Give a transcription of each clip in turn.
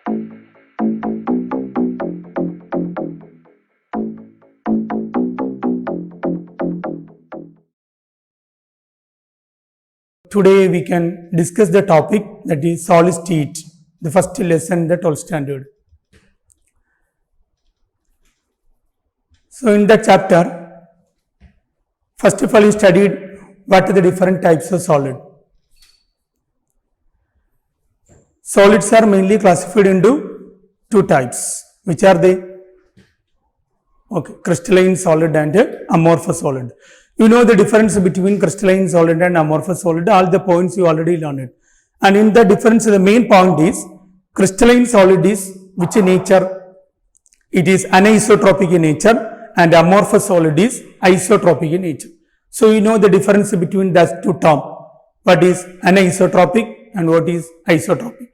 Today we can discuss the topic that is solid state, the first lesson in the 12th standard. So in that chapter, first of all you studied what are the different types of solid. Solids are mainly classified into two types. Which are they? Okay, crystalline solid and amorphous solid. You know the difference between crystalline solid and amorphous solid, all the points you already learned. And in the difference, the main point is, crystalline solid is which in nature? It is anisotropic in nature, and amorphous solid is isotropic in nature. So you know the difference between those two terms. What is anisotropic and what is isotropic?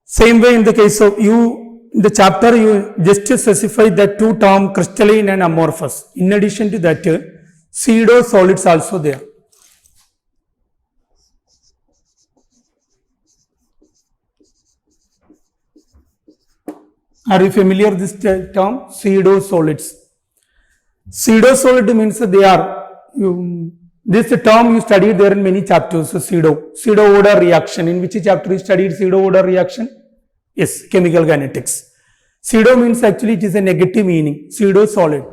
Same way in the case of in the chapter you just specify the two terms crystalline and amorphous. In addition to that, pseudo solids also there. Are you familiar with this term? Pseudo solids. Pseudo solid means they are, this term you studied there in many chapters. So pseudo order reaction. In which chapter you studied pseudo order reaction? Yes, chemical kinetics. Pseudo means actually it is a negative meaning, pseudo solid.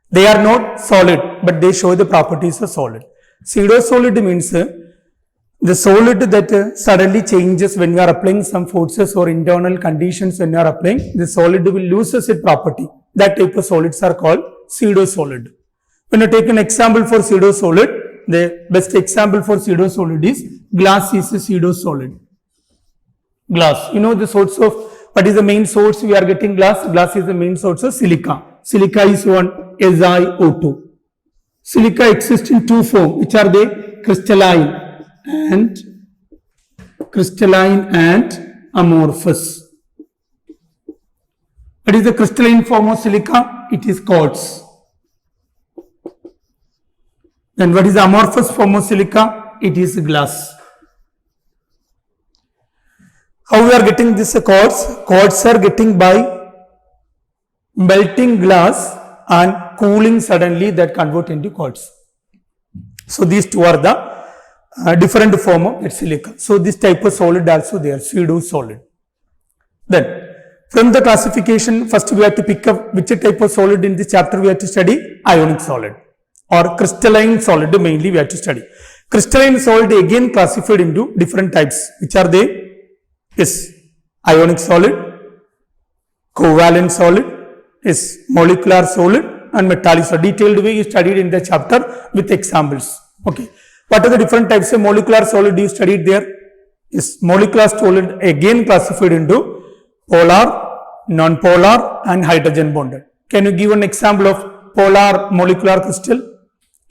They are not solid, but they show the properties of solid. Pseudo solid means the solid that suddenly changes when you are applying some forces or internal conditions when you are applying, the solid will lose its property. That type of solids are called pseudo solid. When you take an example for pseudo solid, the best example for pseudo solid is glass is a pseudo solid. Glass, you know the source of, what is the main source we are getting glass? Glass is the main source of silica. Silica is one, SiO2. Silica exists in two forms, which are they? Crystalline and amorphous. What is the crystalline form of silica? It is quartz. Then what is the amorphous form of silica? It is glass. How we are getting this quartz? Quartz are getting by melting glass and cooling suddenly, that convert into quartz. So these two are the different form of silica. So this type of solid also there, pseudo solid. Then from the classification, first we have to pick up which type of solid in this chapter we have to study. Ionic solid or crystalline solid mainly we have to study. Crystalline solid again classified into different types. Which are they? Is ionic solid, covalent solid, is molecular solid and metallic solid. Detailed way you studied in the chapter with examples. Okay. What are the different types of molecular solid you studied there? Is molecular solid again classified into polar, non-polar and hydrogen bonded. Can you give an example of polar molecular crystal?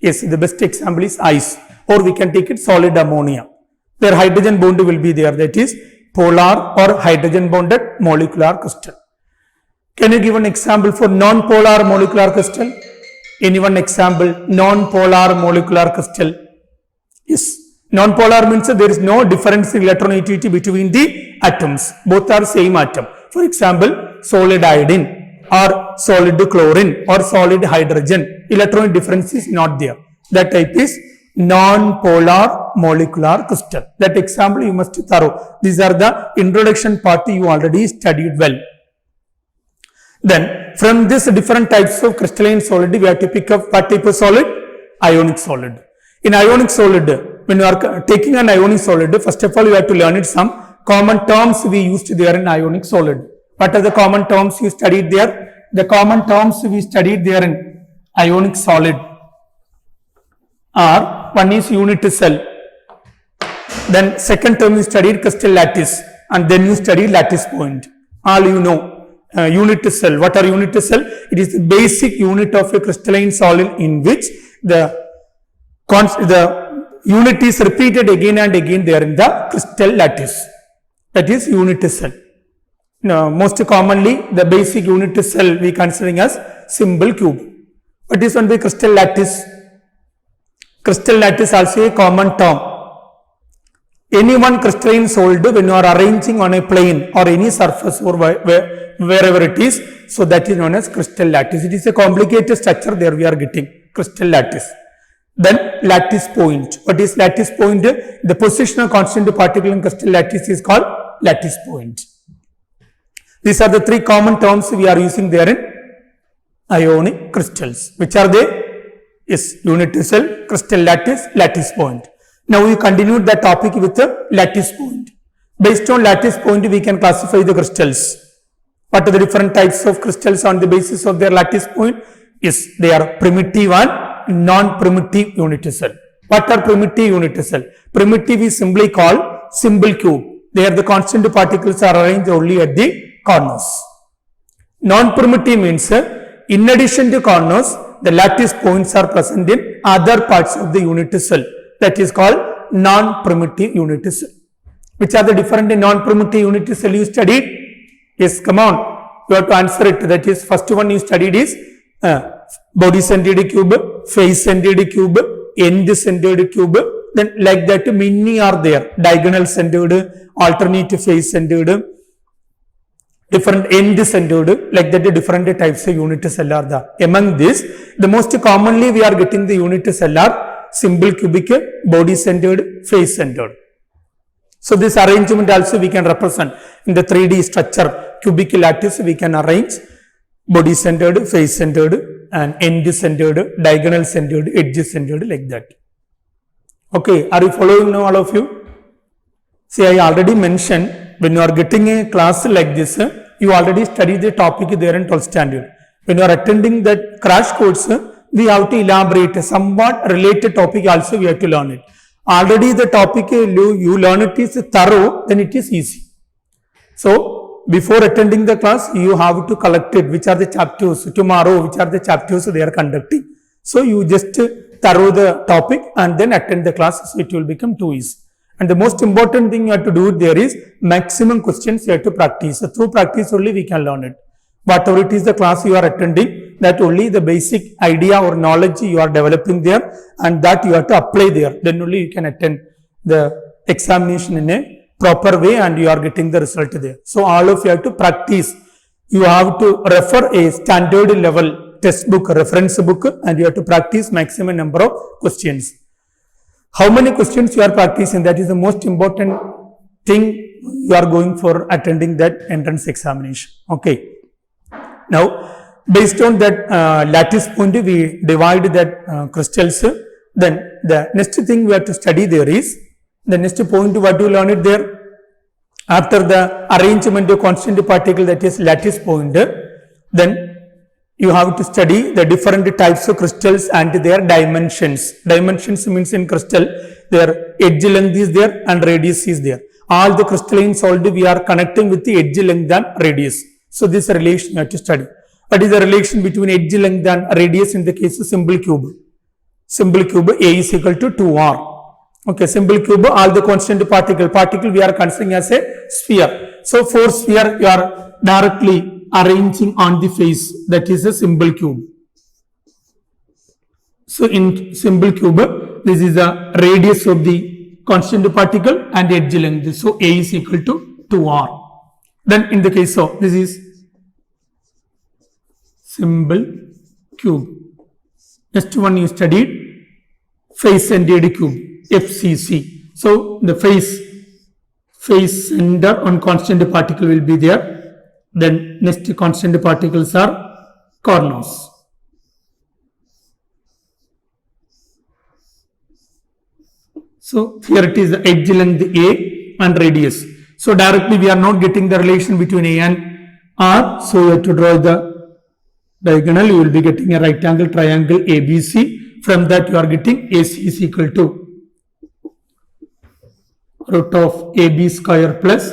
Yes, the best example is ice, or we can take it solid ammonia. Their hydrogen bond will be there, that is polar or hydrogen bonded molecular crystal. Can you give an example for non-polar molecular crystal? Anyone example? Non-polar molecular crystal. Yes. Non-polar means there is no difference in electronegativity between the atoms. Both are same atom. For example, solid iodine or solid chlorine or solid hydrogen. Electron difference is not there. That type is non-polar molecular crystal. That example you must thorough. These are the introduction part you already studied well. Then from this different types of crystalline solid we have to pick up what type of solid? Ionic solid. In ionic solid, when you are taking an ionic solid, first of all you have to learn it some common terms we used there in ionic solid. What are the common terms you studied there? The common terms we studied there in ionic solid are, one is unit cell, then second term you studied crystal lattice, and then you studied lattice point. All you know. Unit cell. What are unit cell? It is the basic unit of a crystalline solid in which the unit is repeated again and again there in the crystal lattice. That is unit cell. Now, most commonly the basic unit cell we considering as symbol cube. What is one by crystal lattice? Crystal lattice also a common term. any one crystalline solid when you are arranging on a plane or any surface or wherever it is, so that is known as crystal lattice. It is a complicated structure, there we are getting crystal lattice. Then lattice point. What is lattice point? The position of constant particle in crystal lattice is called lattice point. These are the three common terms we are using there in ionic crystals. Which are they? Yes, unity cell, crystal lattice, lattice point. Now we continue the topic with the lattice point. Based on lattice point, we can classify the crystals. What are the different types of crystals on the basis of their lattice point? Yes, they are primitive and non-primitive unity cell. What are primitive unity cell? Primitive is simply called symbol cube. There the constant particles are arranged only at the corners. Non-primitive means in addition to corners, the lattice points are present in other parts of the unity cell. That is called non-primitive unity cell. Which are the different non-primitive unity cell you studied? Yes, come on. You have to answer it. That is, first one you studied is body-centered cube, face-centered cube, end-centered cube. Then like that many are there. Diagonal-centered, alternate face-centered, different end-centered, like that different types of unity cell are there. Among this, the most commonly we are getting the unity cell are symbol cubic, body-centered, face-centered. So this arrangement also we can represent in the 3D structure. Cubic lattice we can arrange body-centered, face-centered and end-centered, diagonal-centered, edge-centered like that. Okay, are you following now all of you? See, I already mentioned when you are getting a class like this, you already studied the topic there in 12th standard. When you are attending that crash course, we have to elaborate a somewhat related topic also we have to learn it. Already the topic you learn it is thorough, then it is easy. So, before attending the class, you have to collect it, which are the chapters, tomorrow, which are the chapters they are conducting. So, you just thorough the topic and then attend the class, so it will become too easy. And the most important thing you have to do there is maximum questions you have to practice. So, through practice only we can learn it. Whatever it is the class you are attending, that only the basic idea or knowledge you are developing there and that you have to apply there. Then only you can attend the examination in a proper way and you are getting the result there. So, all of you have to practice. You have to refer a standard level textbook, reference book and you have to practice maximum number of questions. How many questions you are practicing? That is the most important thing you are going for attending that entrance examination. Okay. Now, based on that lattice point, we divide that crystals. Then the next thing we have to study there is, the next point what you learn it there. After the arrangement of constant particle, that is lattice point, then you have to study the different types of crystals and their dimensions. Dimensions means in crystal, their edge length is there and radius is there. All the crystalline solid we are connecting with the edge length and radius. So this relation you have to study. What is the relation between edge length and radius in the case of symbol cube? Symbol cube A is equal to 2R. Okay, symbol cube, all the constant particle we are considering as a sphere. So for sphere you are directly arranging on the face, that is a symbol cube. So in symbol cube, this is the radius of the constant particle and edge length. So A is equal to 2R. Then in the case of this is symbol cube. Next one you studied face-centered cube, FCC. So the face center on constant particle will be there. Then next constant particles are corners. So here it is the edge length A and radius. So directly we are not getting the relation between A and R. So you have to draw the diagonal. You will be getting a right angle triangle ABC. From that you are getting AC is equal to root of AB square plus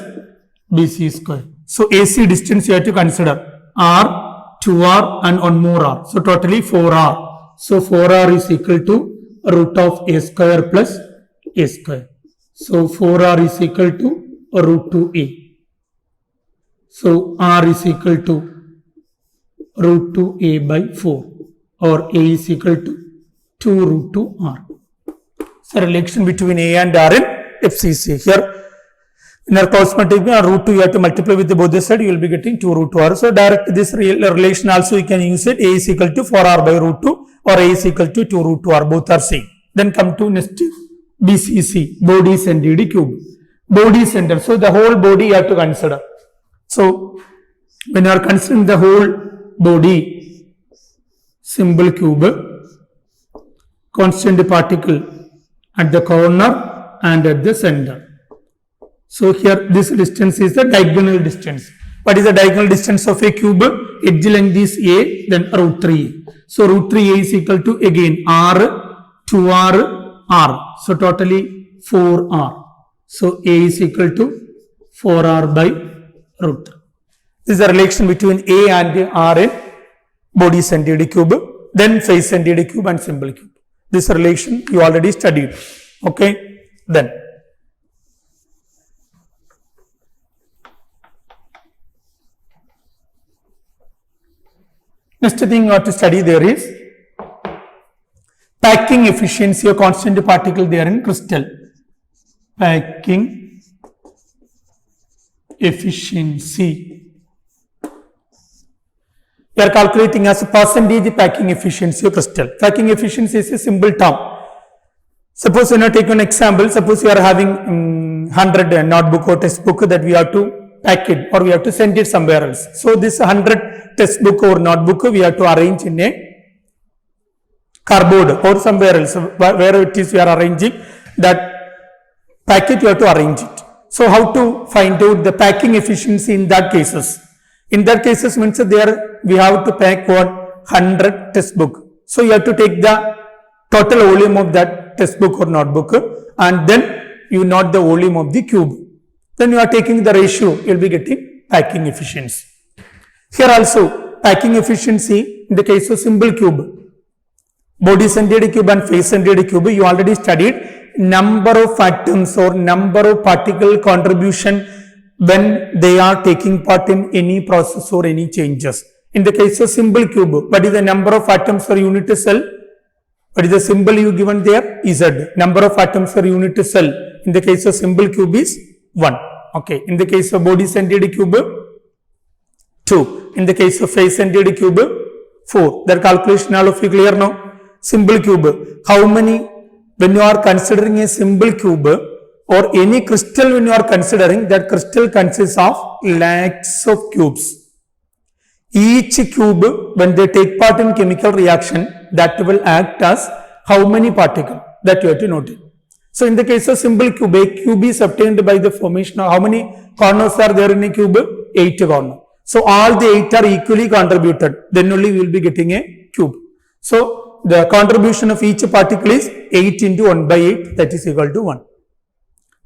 BC square. So AC distance you have to consider R, 2R and one more R. So totally 4R. So 4R is equal to root of A square plus A square. So 4R is equal to root 2A. So R is equal to root 2A by 4 or A is equal to 2 root 2R. So relation between A and R in FCC. Here, in our cosmetic root 2, you have to multiply with both the side, you will be getting 2 root 2r. So direct this relation also you can use it. A is equal to 4r by root 2 or A is equal to 2 root 2r, both are same. Then come to next BCC, body centered cube. Body center, so the whole body you have to consider. So when you are considering the whole body, simple cube, constant particle at the corner and at the center. So here this distance is the diagonal distance. What is the diagonal distance of a cube? Edge length is A, then root 3. So root 3A is equal to again R, 2R, R. So totally 4R. So A is equal to 4R by root 3. This is the relation between A and R in body centered cube, then face centered cube and simple cube. This relation you already studied. Okay, then. Next thing you have to study there is packing efficiency of constant particle there in crystal. Packing efficiency. We are calculating as a percentage packing efficiency of crystal. Packing efficiency is a simple term. Suppose you take an example. Suppose you are having 100 notebook or textbook that we have to pack it or we have to send it somewhere else. So this 100 textbook or notebook we have to arrange in a cardboard or somewhere else, where it is we are arranging that packet, you have to arrange it. So how to find out the packing efficiency in that cases? In that cases means there we have to pack 100 textbook. So you have to take the total volume of that textbook or notebook and then you note the volume of the cube. Then you are taking the ratio, you will be getting packing efficiency. Here also packing efficiency in the case of simple cube, body centered cube and face centered cube, you already studied number of atoms or number of particle contribution when they are taking part in any process or any changes. In the case of simple cube, what is the number of atoms per unit cell? What is the symbol you given there? Z. Number of atoms per unit cell in the case of simple cube is 1. Okay. In the case of body centered cube, 2. In the case of face centered cube, 4. Their calculation all of you clear now? Simple cube, how many, when you are considering a simple cube or any crystal when you are considering, that crystal consists of lakhs of cubes. Each cube, when they take part in chemical reaction, that will act as how many particles, that you have to note it. So in the case of simple cube, a cube is obtained by the formation of how many corners are there in a cube? 8 corners. So all the 8 are equally contributed, then only we will be getting a cube. So the contribution of each particle is 8 into 1 by 8, that is equal to 1.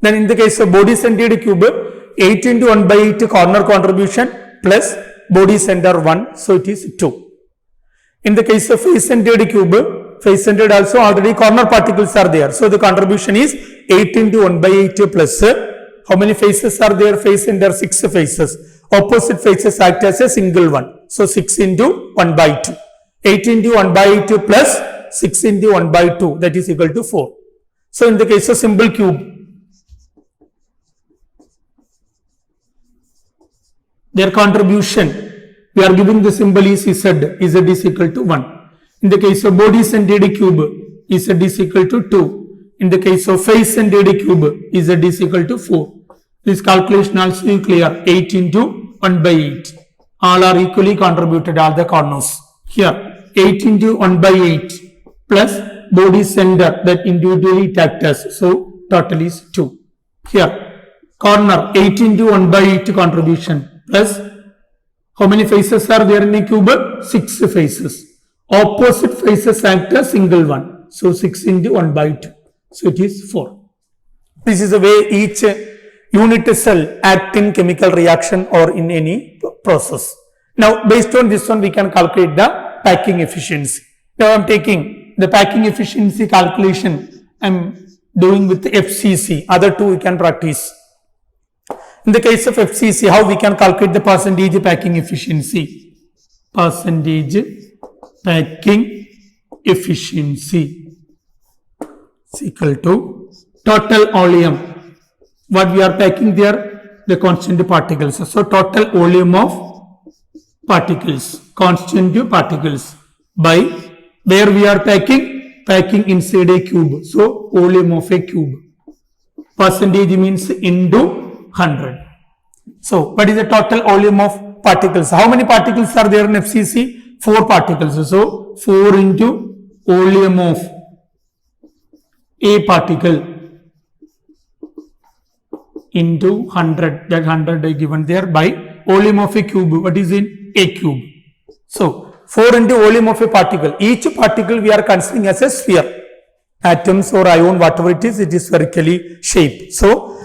Then in the case of body centered cube, 8 into 1 by 8 corner contribution plus body center 1, so it is 2. In the case of face centered cube, face centered also already corner particles are there, so the contribution is 8 into 1 by 8 plus, how many faces are there? Face center 6 faces. Opposite faces act as a single one, so 6 into 1 by 2. 8 into 1 by 8 plus 6 into 1 by 2, that is equal to 4. So in the case of simple cube, their contribution, we are giving the symbol is Z is equal to 1. In the case of body centered cube, Z is equal to 2. In the case of face centered cube, Z is equal to 4. This calculation also is clear, 8 into 1 by 8. All are equally contributed, all the corners. Here, 8 into 1 by 8 plus body center that individually act as, so total is 2. Here, corner 8 into 1 by 8 contribution plus how many faces are there in a cube? 6 faces. Opposite faces act as single one, so 6 into 1 by 2, so it is 4. This is the way each unit cell act in chemical reaction or in any process. Now based on this one we can calculate the packing efficiency. Now I am taking the packing efficiency calculation, I am doing with FCC, other two we can practice. In the case of FCC, how we can calculate the percentage packing efficiency? Percentage packing efficiency is equal to total volume what we are packing there? The constant particles. So total volume of particles, constant particles by where we are packing inside a cube. So volume of a cube. Percentage means into 100. So what is the total volume of particles? How many particles are there in FCC? 4 particles. So 4 into volume of a particle into 100. That 100 is given there by volume of a cube. What is in a cube? So 4 into volume of a particle. Each particle we are considering as a sphere. Atoms or ion, whatever it is spherically shaped. So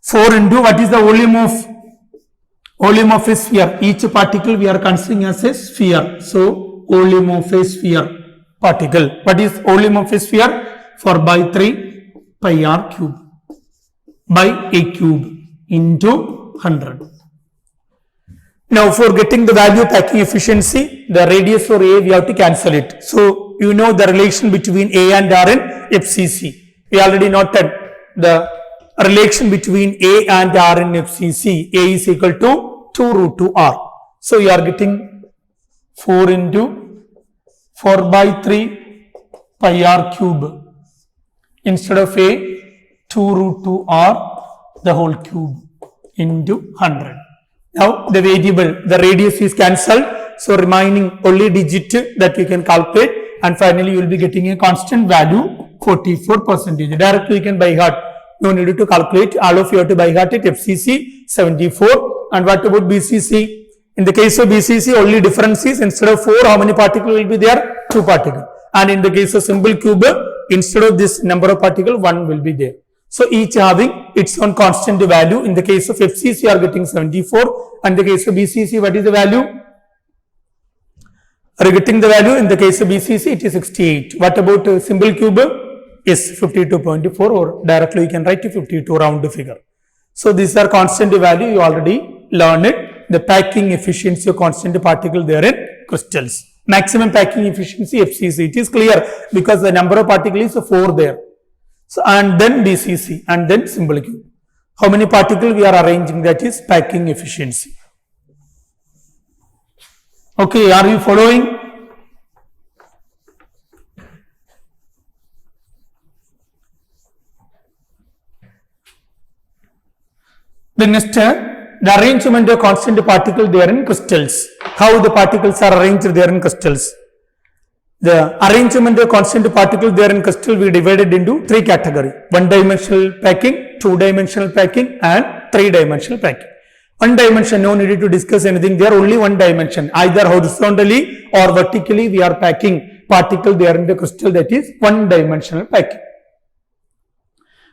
4 into what is the volume of a sphere? Each particle we are considering as a sphere. So volume of a sphere particle. What is volume of a sphere? 4 by 3 pi r cube by a cube into 100. Now for getting the value of packing efficiency, the radius for A we have to cancel it. So you know the relation between A and R in FCC. We already noted the relation between A and R in FCC. A is equal to 2 root 2 R. So you are getting 4 into 4 by 3 pi R cube. Instead of A, 2 root 2 R the whole cube into 100. Now the variable, the radius is cancelled. So remaining only digit that we can calculate, and finally you will be getting a constant value 44%. Directly you can by heart. No need to calculate. All of you have to by heart it. FCC 74. And what about BCC? In the case of BCC, only difference is instead of 4, how many particles will be there? 2 particles. And in the case of simple cube, instead of this number of particles, 1 will be there. So each having its own constant value. In the case of FCC, you are getting 74. And in the case of BCC, what is the value? Are you getting the value? In the case of BCC, it is 68. What about simple cube? Is 52.4, or directly you can write to 52 round figure. So these are constant value. You already learned it. The packing efficiency of constant particle there in crystals. Maximum packing efficiency FCC. It is clear because the number of particles is 4 there. So and then BCC and then simple cube. How many particles we are arranging? That is packing efficiency. Okay, are you following? The next, the arrangement of constant particle there in crystals. How the particles are arranged there in crystals. The arrangement of constant particle there in crystal we divided into 3 categories. 1-dimensional packing, 2-dimensional packing and 3-dimensional packing. 1 dimension, no need to discuss anything there, only 1 dimension. Either horizontally or vertically we are packing particle there in the crystal, that is 1-dimensional packing.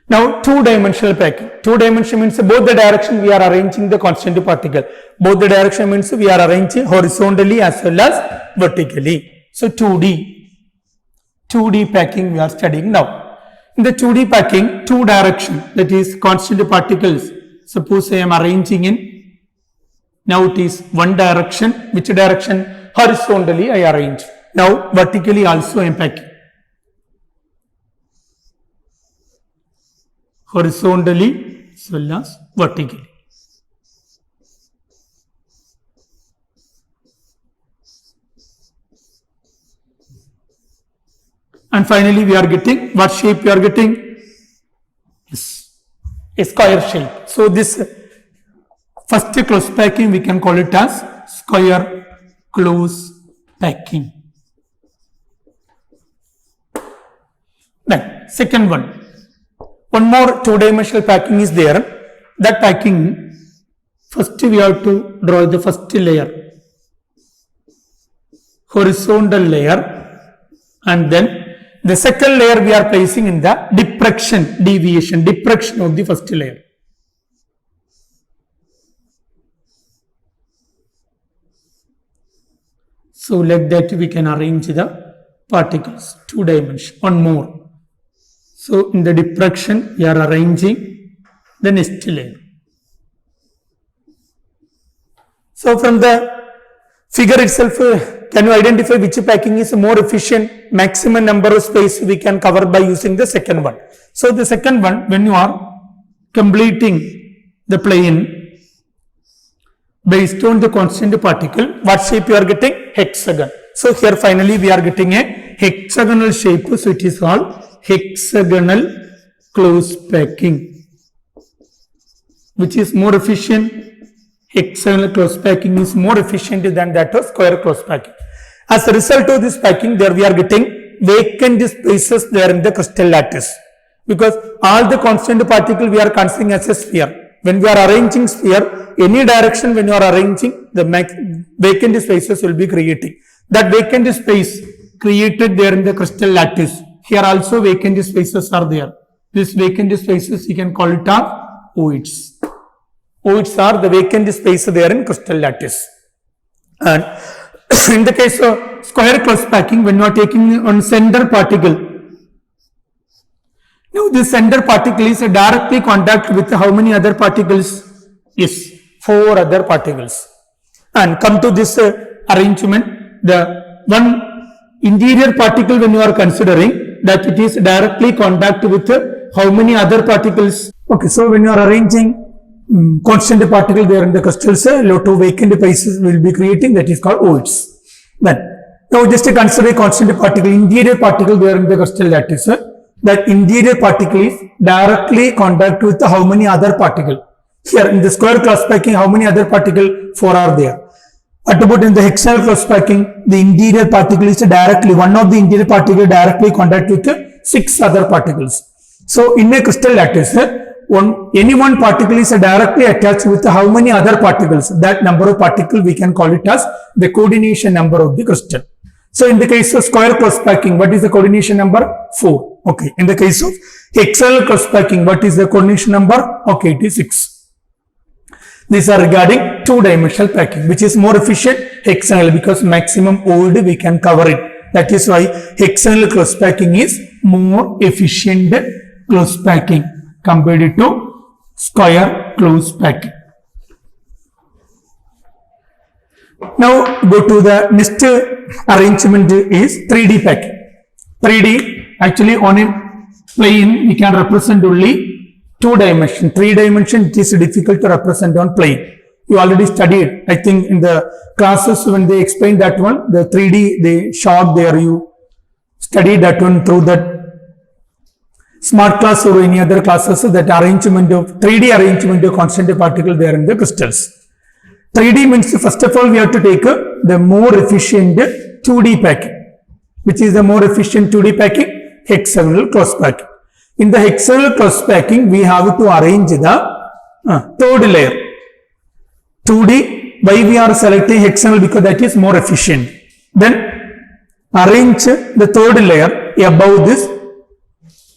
Now 2-dimensional packing. 2-dimension means both the direction we are arranging the constant particle. Both the direction means we are arranging horizontally as well as vertically. So 2D packing we are studying now. In the 2D packing, 2 direction, that is constant particles. Suppose I am arranging in, now it is 1 direction. Which direction? Horizontally I arrange. Now vertically also I am packing. Horizontally as well as vertically. And finally we are getting, what shape we are getting? Yes, a square shape. So this first close packing we can call it as square close packing. Then second one. One more 2-dimensional packing is there. That packing, first we have to draw the first layer, horizontal layer, and then the second layer we are placing in the diffraction of the first layer. So like that we can arrange the particles, 2 dimension, one more. So in the diffraction, we are arranging the next layer. So from the figure itself, can you identify which packing is more efficient? Maximum number of space we can cover by using the second one. So the second one, when you are completing the plane based on the constant particle, what shape you are getting? Hexagon. So here finally we are getting a hexagonal shape, so it is called hexagonal close packing, which is more efficient. Hexagonal close packing is more efficient than that of square close packing. As a result of this packing, there we are getting vacant spaces there in the crystal lattice, because all the constant particle we are considering as a sphere. When we are arranging sphere, any direction when you are arranging, the vacant spaces will be creating. That vacant space created there in the crystal lattice. Here also vacant spaces are there. These vacant spaces you can call it as voids. Voids are the vacant space there in crystal lattice. And in the case of square close packing, when you are taking on center particle, now this center particle is directly contact with how many other particles? Yes, 4 other particles. And come to this arrangement, the one interior particle when you are considering that it is directly contact with how many other particles? Okay, so when you are arranging constant particle there in the crystals, lot of vacant spaces will be creating, that is called voids. Then, now just consider a constant particle, interior particle there in the crystal lattice. That interior particle is directly contact with how many other particle? Here in the square close packing, how many other particle? 4 are there. What about in the hexagonal close packing? The interior particle is directly, one of the interior particle directly contact with 6 other particles. So in a crystal lattice, any one particle is directly attached with how many other particles? That number of particles we can call it as the coordination number of the crystal. So in the case of square close packing, what is the coordination number? 4. Okay. In the case of hexagonal close packing, what is the coordination number? Okay, it is 6. These are regarding 2-dimensional packing, which is more efficient hexagonal, because maximum void we can cover it. That is why hexagonal close packing is more efficient close packing compared to square close packing. Now go to the next arrangement is 3D packing. 3D, actually on a plane we can represent only 2 dimension. 3 dimension it is difficult to represent on plane. You already studied, I think in the classes when they explained that one, the 3D they showed there, you studied that one through that smart class or any other classes, that arrangement of 3D arrangement of constant particle there in the crystals. 3D means first of all we have to take the more efficient 2D packing. Which is the more efficient 2D packing? Hexagonal close packing. In the hexagonal close packing, we have to arrange the third layer. 2D, why we are selecting hexagonal? Because that is more efficient. Then arrange the third layer above this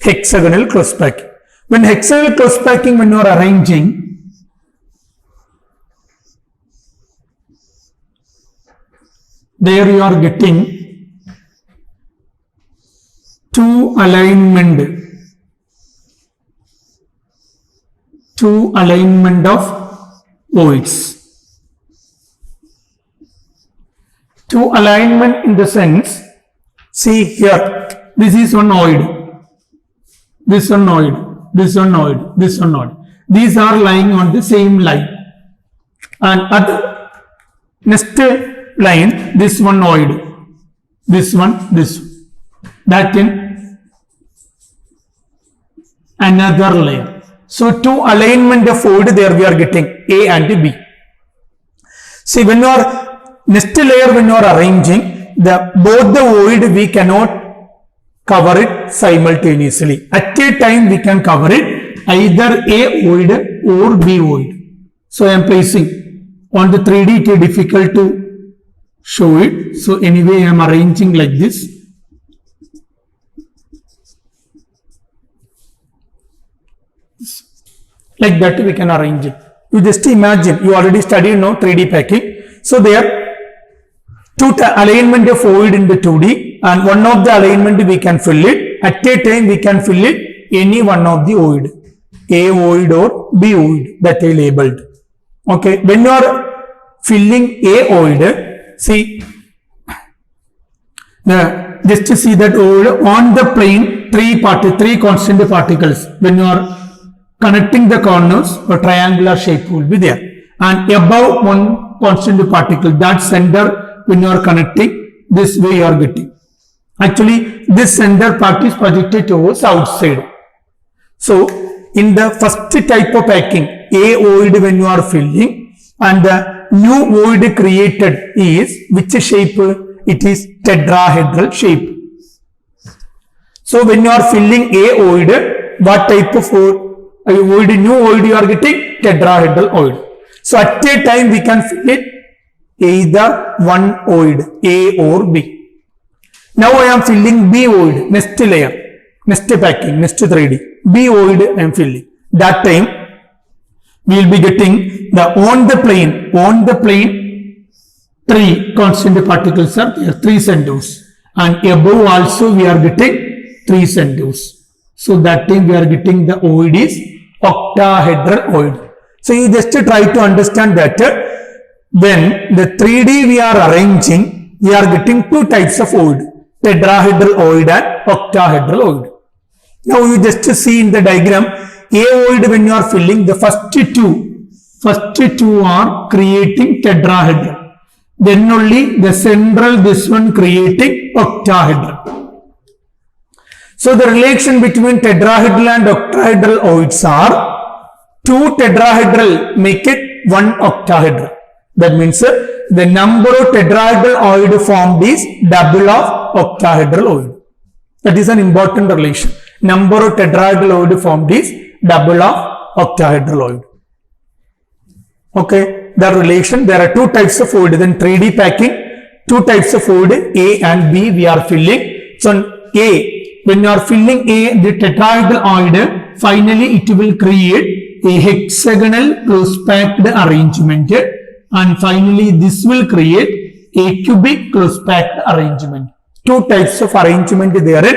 hexagonal close packing. When hexagonal close packing, when you are arranging, there you are getting 2 alignment of voids. 2 alignment in the sense, see here, this is one void, this one void, this one void, this one void. These are lying on the same line. And other next line, this one void, this one, this one. That in another layer. So 2 alignment of void there we are getting A and B. See, when you are next layer, when you are arranging both the void, we cannot cover it simultaneously. At a time we can cover it either A void or B void. So I am placing on the 3D, it is difficult to show it. So anyway I am arranging like this. Like that we can arrange it. You just imagine, you already studied now 3D packing. So there 2 alignment of void in the 2D, and one of the alignment we can fill it. At a time we can fill it any one of the void, A void or B void that I labeled. Okay, when you are filling A void, see, just to see that void on the plane, 3 constant particles. When you are connecting the corners, a triangular shape will be there. And above one constant particle, that center, when you are connecting, this way you are getting. Actually, this center part is projected towards outside. So, in the first type of packing, a void when you are filling, and the new void created is which shape? It is tetrahedral shape. So, when you are filling a void, what type of void, new void you are getting? Tetrahedral void. So, at a time we can fill it either one void, A or B. Now, I am filling B void, next layer, next packing, next 3D. B void I am filling. That time, we will be getting the on the plane, 3 constant particles are there, 3 centers. And above also we are getting 3 centers. So, that time we are getting the void is octahedral void. So, you just try to understand that when the 3D we are arranging, we are getting 2 types of void, tetrahedral void and octahedral void. Now, you just see in the diagram, A void when you are filling, the first two are creating tetrahedral. Then only the central, this one creating octahedral. So, the relation between tetrahedral and octahedral voids are 2 tetrahedral make it 1 octahedral. That means the number of tetrahedral void formed is double of octahedral void. That is an important relation. Number of tetrahedral void formed is double of octahedral void. Okay, the relation, there are 2 types of void. Then 3D packing, 2 types of void, A and B we are filling. So, A, when you are filling A, the tetrahedral void, finally it will create a hexagonal close packed arrangement, and finally this will create a cubic close packed arrangement. 2 types of arrangement there in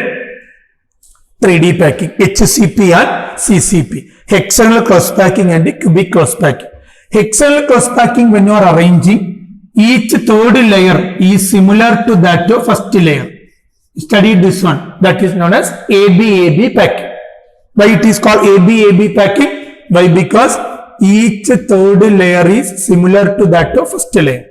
3D packing, HCP and CCP, hexagonal cross packing and cubic cross packing. Hexagonal cross packing, when you are arranging, each third layer is similar to that of first layer. Study this one, that is known as AB packing. Why it is called AB packing? Why? Because each third layer is similar to that of first layer.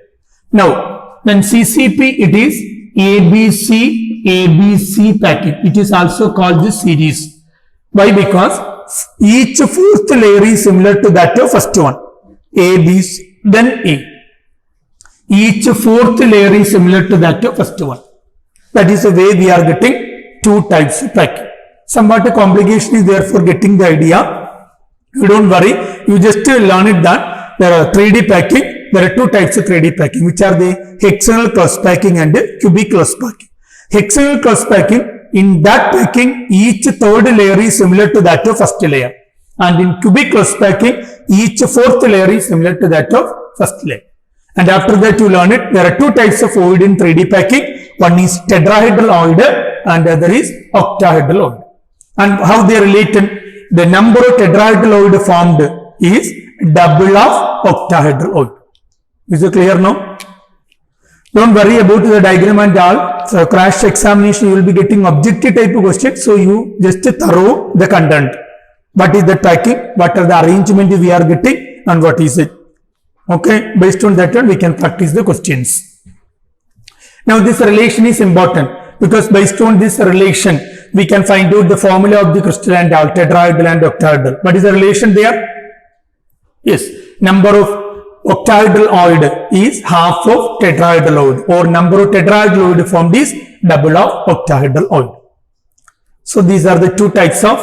Now, then CCP, it is ABC packing. It is also called the series. Why? Because each fourth layer is similar to that of first one. A, B, C, then A. Each fourth layer is similar to that of first one. That is the way we are getting 2 types of packing. Somewhat a complication is there for getting the idea. You don't worry. You just learn it that there are 3D packing. There are 2 types of 3D packing, which are the hexagonal cross packing and cubic cross packing. Hexagonal cross packing, in that packing, each third layer is similar to that of first layer. And in cubic cross packing, each fourth layer is similar to that of first layer. And after that you learn it, there are 2 types of void in 3D packing. One is tetrahedral void and the other is octahedral void. And how they are related? The number of tetrahedral void formed is double of octahedral void. Is it clear now? Don't worry about the diagram and all. So, crash examination you will be getting objective type of question. So, you just thorough the content. What is the packing? What are the arrangement we are getting? And what is it? Okay. Based on that one, we can practice the questions. Now, this relation is important because based on this relation, we can find out the formula of the crystalline tetrahedral and octahedral. What is the relation there? Yes. Number of octahedral void is half of tetrahedral void, or number of tetrahedral void formed is double of octahedral void. So, these are the 2 types of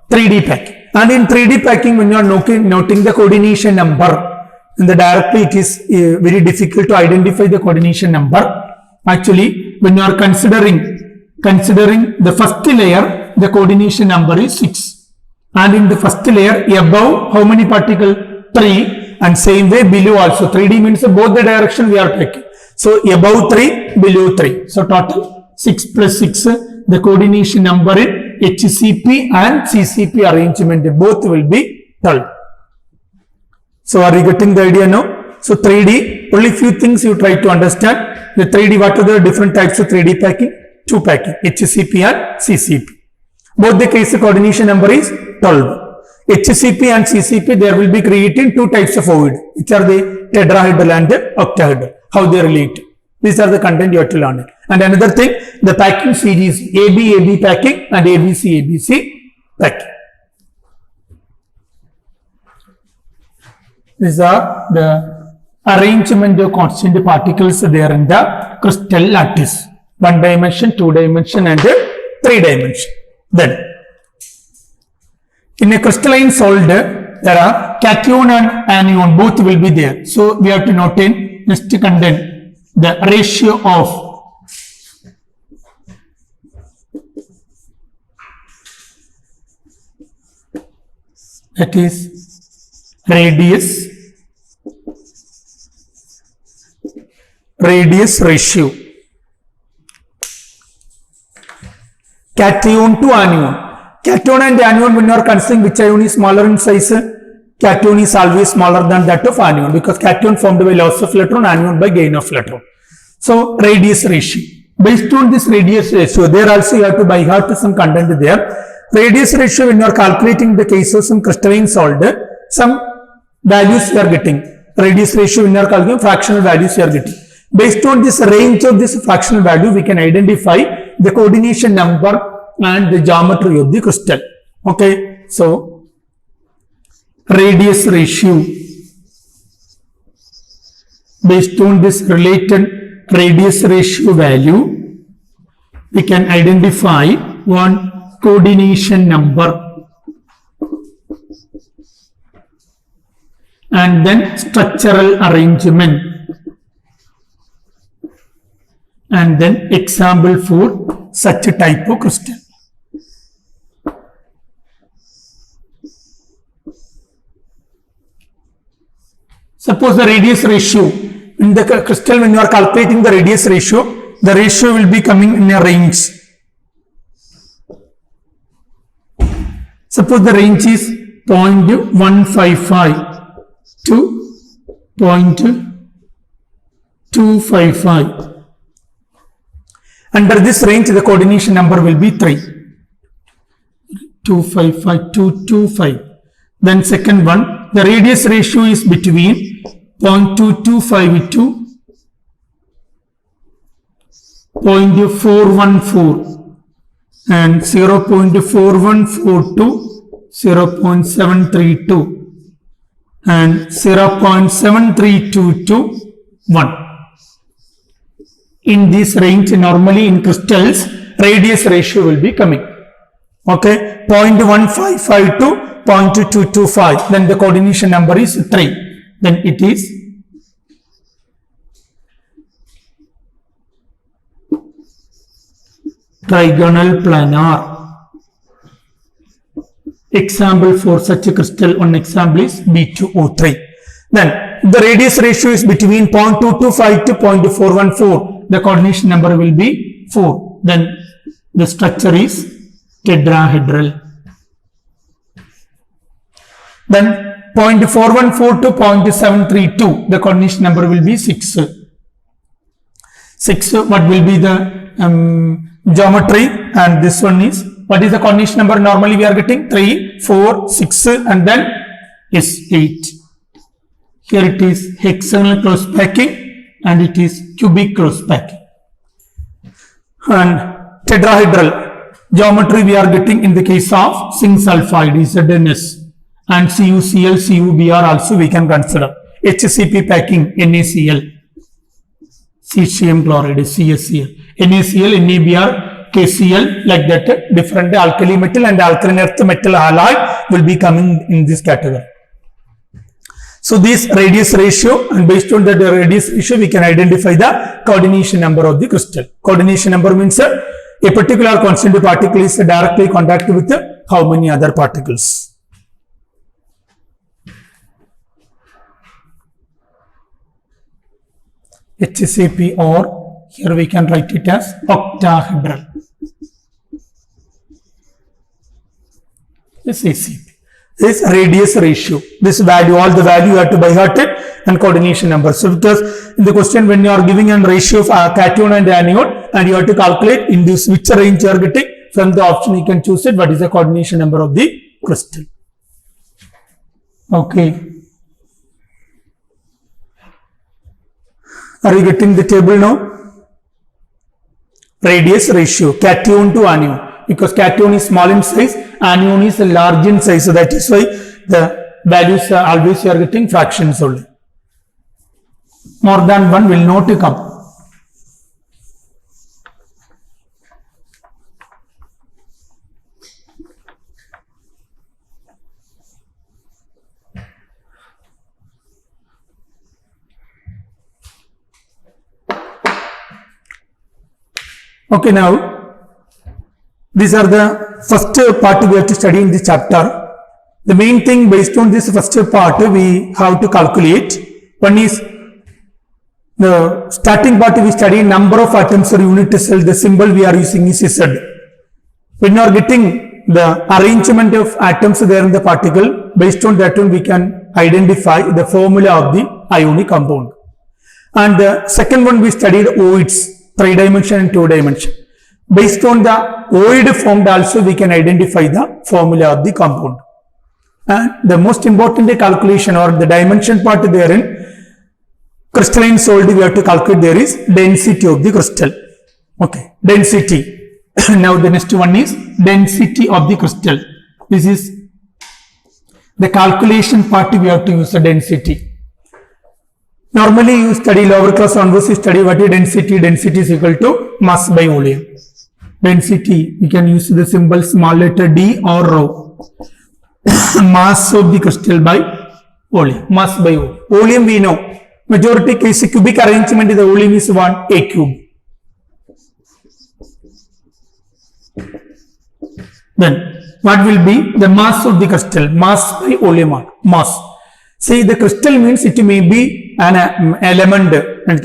3D packing. And in 3D packing, when you are noting the coordination number, in the directly it is very difficult to identify the coordination number. Actually, when you are considering the first layer, the coordination number is 6. And in the first layer, above, how many particles? 3. And same way below also. 3D means both the direction we are taking. So, above 3, below 3. So, total 6 plus 6, the coordination number in HCP and CCP arrangement, both will be 12. So, are you getting the idea now? So, 3D, only few things you try to understand. The 3D, what are the different types of 3D packing? 2 packing, HCP and CCP. Both the case, the coordination number is 12. HCP and CCP, there will be creating two types of fluid, which are the tetrahedral and the octahedral, how they relate. These are the content you have to learn it. And another thing, the packing series, AB packing and ABC packing. These are the arrangement of constant particles there in the crystal lattice. 1 dimension, 2 dimension and 3 dimension. Then, in a crystalline solid, there are cation and anion, both will be there. So, we have to note in next content the ratio of that is radius ratio. Cation to anion. Cation and anion, when you are considering which ion is smaller in size, cation is always smaller than that of anion, because cation formed by loss of electron, anion by gain of electron. So, radius ratio. Based on this radius ratio, there also you have to by heart some content there. Radius ratio, when you are calculating the cases in crystalline solid, some values you are getting. Radius ratio, when you are calculating fractional values you are getting. Based on this range of this fractional value, we can identify the coordination number and the geometry of the crystal. Okay, so radius ratio. Based on this related radius ratio value, we can identify one coordination number and then structural arrangement, and then example for such a type of crystal. Suppose the radius ratio in the crystal, when you are calculating the radius ratio, the ratio will be coming in a range. Suppose the range is 0.155 to 0.255. Under this range, the coordination number will be 3. 255, 225. Then second one, the radius ratio is between 0.225 to 0.414 and 0.414 to 0.732 and 0.732 to 1. In this range, normally in crystals, radius ratio will be coming. Okay, 0.155 to 0.225. Then the coordination number is 3. Then it is trigonal planar. Example for such a crystal, one example is B2O3. Then the radius ratio is between 0.225 to 0.414. The coordination number will be 4. Then the structure is tetrahedral. Then 0.414 to 0.732. The coordination number will be 6. 6. What will be the geometry? And this one is, what is the coordination number? Normally we are getting 3, 4, 6 and then is 8. Here it is hexagonal cross packing and it is cubic cross packing. And tetrahedral geometry we are getting in the case of zinc sulfide ZNS, and CuCl, CuBr also we can consider. HCP packing NaCl, cesium chloride CaCl, NaCl, NaBr, KCl, like that. Different alkali metal and alkaline earth metal halide will be coming in this category. So this radius ratio, and based on that radius ratio, we can identify the coordination number of the crystal. Coordination number means a particular constant particle is directly in contact with how many other particles. HCP, or here we can write it as octahedral. This ACP. This radius ratio, this value, all the value you have to by heart it, and coordination number. So because in the question when you are giving a ratio of cation and anion and you have to calculate in this which range you are getting, from the option you can choose it what is the coordination number of the crystal. Okay. Are you getting the table now? Radius ratio, cation to anion, because cation is small in size, anion is large in size, so that is why the values are always you are getting fractions only. More than one will not come. Okay, now these are the first part we have to study in this chapter. The main thing based on this first part we have to calculate. One is the starting part we study number of atoms or unit cell. The symbol we are using is Z. When you are getting the arrangement of atoms there in the particle, based on that one we can identify the formula of the ionic compound. And the second one we studied OIDs. 3-dimension and 2-dimension. Based on the OID formed also we can identify the formula of the compound. And the most important calculation or the dimension part therein, crystalline solid we have to calculate there is density of the crystal. Okay, density. Now the next one is density of the crystal. This is the calculation part we have to use the density. Normally you study lower class onwards, you study what is density. Density is equal to mass by volume. Density, we can use the symbol small letter d or rho. Mass of the crystal by volume. Mass by volume. Volume we know. Majority case cubic arrangement the volume is 1 a cube. Then what will be the mass of the crystal? Mass by volume. Mass. See, the crystal means it may be an element,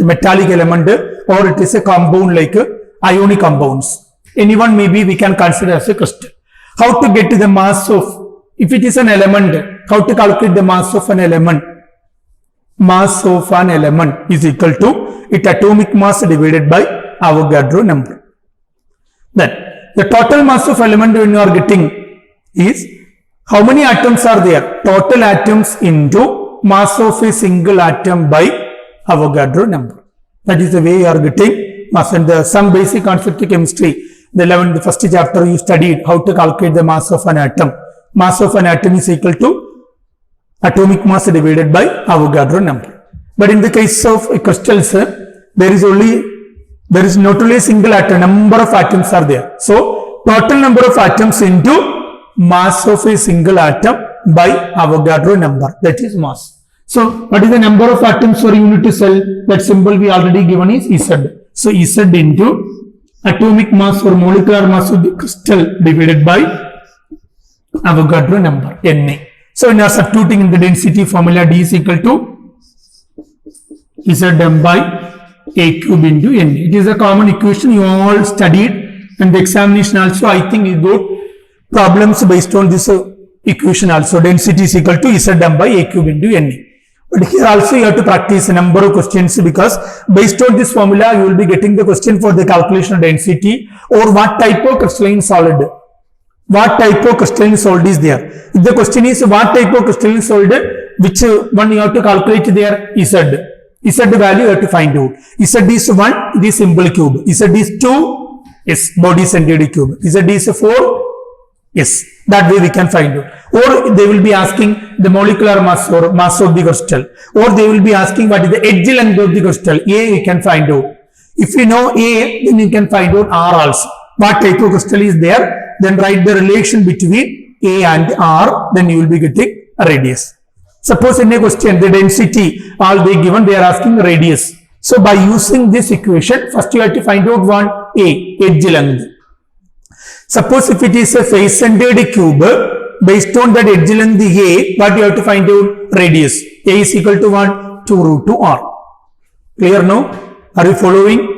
metallic element, or it is a compound like ionic compounds. Anyone maybe we can consider as a crystal. How to get the mass of, if it is an element, how to calculate the mass of an element? Mass of an element is equal to its atomic mass divided by Avogadro number. Then, the total mass of element when you are getting is, how many atoms are there? Total atoms into mass of a single atom by Avogadro number. That is the way you are getting mass. And some basic concept of chemistry. The first chapter you studied how to calculate the mass of an atom. Mass of an atom is equal to atomic mass divided by Avogadro number. But in the case of crystals, there is not only a single atom, number of atoms are there. So, total number of atoms into mass of a single atom by Avogadro number, that is mass. So, what is the number of atoms for unit cell? That symbol we already given is Z. So, Z into atomic mass or molecular mass of the crystal divided by Avogadro number, Na. So, when you are substituting in the density formula, D is equal to Zm by A cube into Na. It is a common equation you all studied, and the examination also I think you got problems based on this equation also. Density is equal to Zm by A cube into Na. But here also you have to practice a number of questions, because based on this formula you will be getting the question for the calculation of density or what type of crystalline solid. What type of crystalline solid is there? If the question is what type of crystalline solid, which one you have to calculate there? Z. Z value you have to find out. Z is 1, this symbol cube. Z is 2, yes, body centered cube. Z is 4, yes, that way we can find out. Or they will be asking the molecular mass or mass of the crystal. Or they will be asking what is the edge length of the crystal. A we can find out. If you know A, then you can find out R also. What type of crystal is there? Then write the relation between A and R. Then you will be getting a radius. Suppose in a question, the density, all they given, they are asking the radius. So by using this equation, first you have to find out one A, edge length. Suppose if it is a face-centered cube, based on that edge length A, what you have to find out? Radius. A is equal to 1, 2 root 2 R. Clear now? Are you following?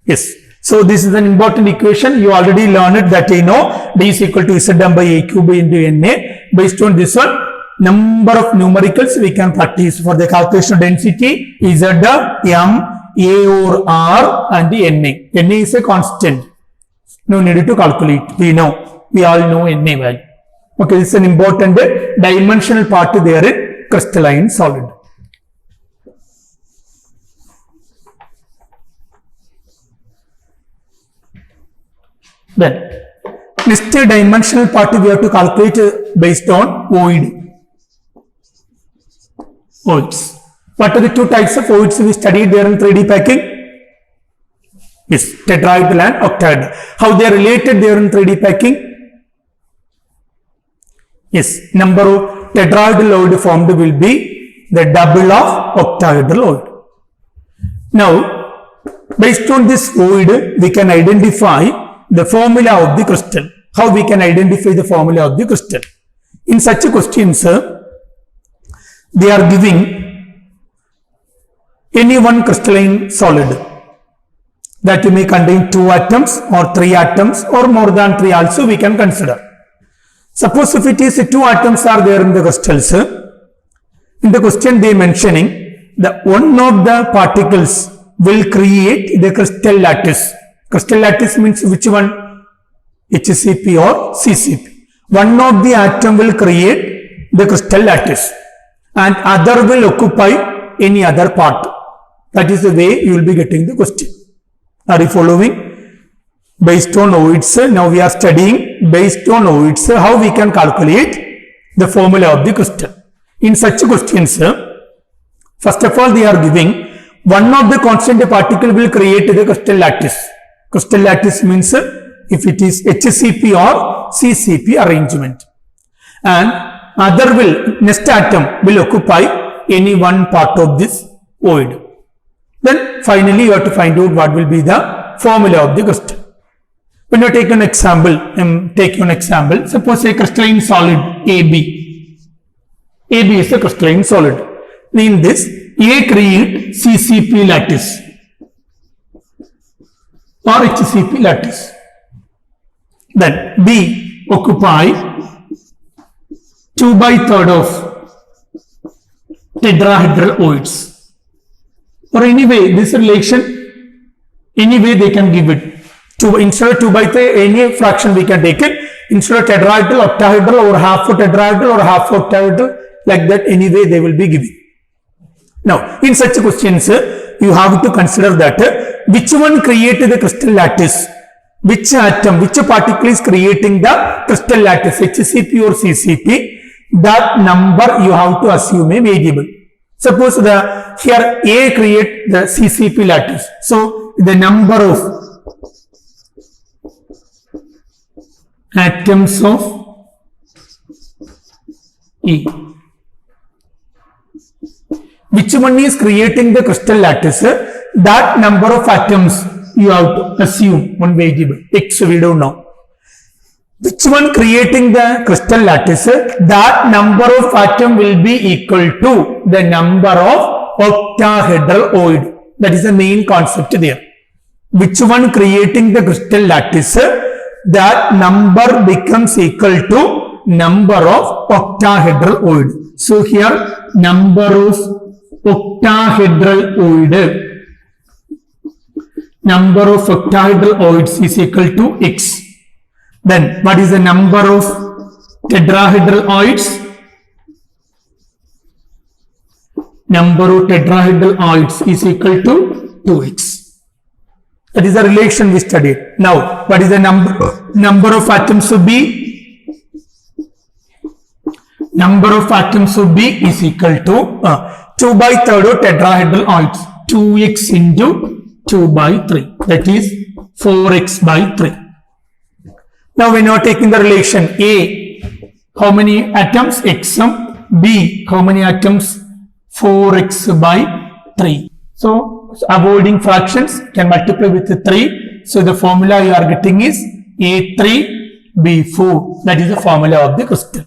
Yes. So this is an important equation. You already learned that you know D is equal to Zm by A cube into Na. Based on this one, number of numericals we can practice for the calculation of density. Z, M, A or R and Na. Na is a constant. No need to calculate. We know. We all know Na value. Okay, this is an important dimensional part there in crystalline solid. Then, next dimensional part we have to calculate based on voids. What are the two types of voids we studied there in 3D packing? Yes, tetrahedral and octahedral. How they are related there in 3D packing? Yes, number of tetrahedral void formed will be the double of octahedral void. Now, based on this void, we can identify the formula of the crystal. How we can identify the formula of the crystal? In such questions, they are giving any one crystalline solid that may contain 2 atoms or 3 atoms or more than 3 also we can consider. Suppose if it is 2 atoms are there in the crystals, in the question they mentioning that one of the particles will create the crystal lattice. Crystal lattice means which one? HCP or CCP. One of the atom will create the crystal lattice and other will occupy any other part. That is the way you will be getting the question. Are you following? Based on voids, now we are studying based on voids how we can calculate the formula of the crystal. In such questions, first of all they are giving one of the constant particle will create the crystal lattice. Crystal lattice means if it is HCP or CCP arrangement, and other will, next atom will occupy any one part of this void. Then finally you have to find out what will be the formula of the crystal. When you take an example, suppose a crystalline solid AB. AB is a crystalline solid. In this, A create CCP lattice or HCP lattice. Then B occupy 2/3 of tetrahedral voids. Or anyway, this relation, anyway they can give it. Instead of 2/3, any fraction we can take it. Instead of tetrahedral, octahedral, or half of tetrahedral or half of octahedral, like that anyway they will be giving. Now, in such questions, you have to consider that which one created the crystal lattice, which atom, which particle is creating the crystal lattice, HCP or CCP, that number you have to assume a variable. Suppose here A create the CCP lattice. So, the number of atoms of E. Which one is creating the crystal lattice? That number of atoms you have to assume one variable. X we don't know. Which one creating the crystal lattice? That number of atom will be equal to the number of octahedral void. That is the main concept there. Which one creating the crystal lattice? That number becomes equal to number of octahedral void. So here number of octahedral void. Number of octahedral voids is equal to X. Then what is the number of tetrahedral voids? Number of tetrahedral voids is equal to 2x. That is the relation we studied. Now, what is the number of atoms of B? Number of atoms of B is equal to 2/3 of tetrahedral voids. 2x into 2/3. That is 4x/3. Now, when you are taking the relation A, how many atoms? X. B, how many atoms? 4x/3. So, avoiding fractions can multiply with 3. So, the formula you are getting is A3B4. That is the formula of the crystal.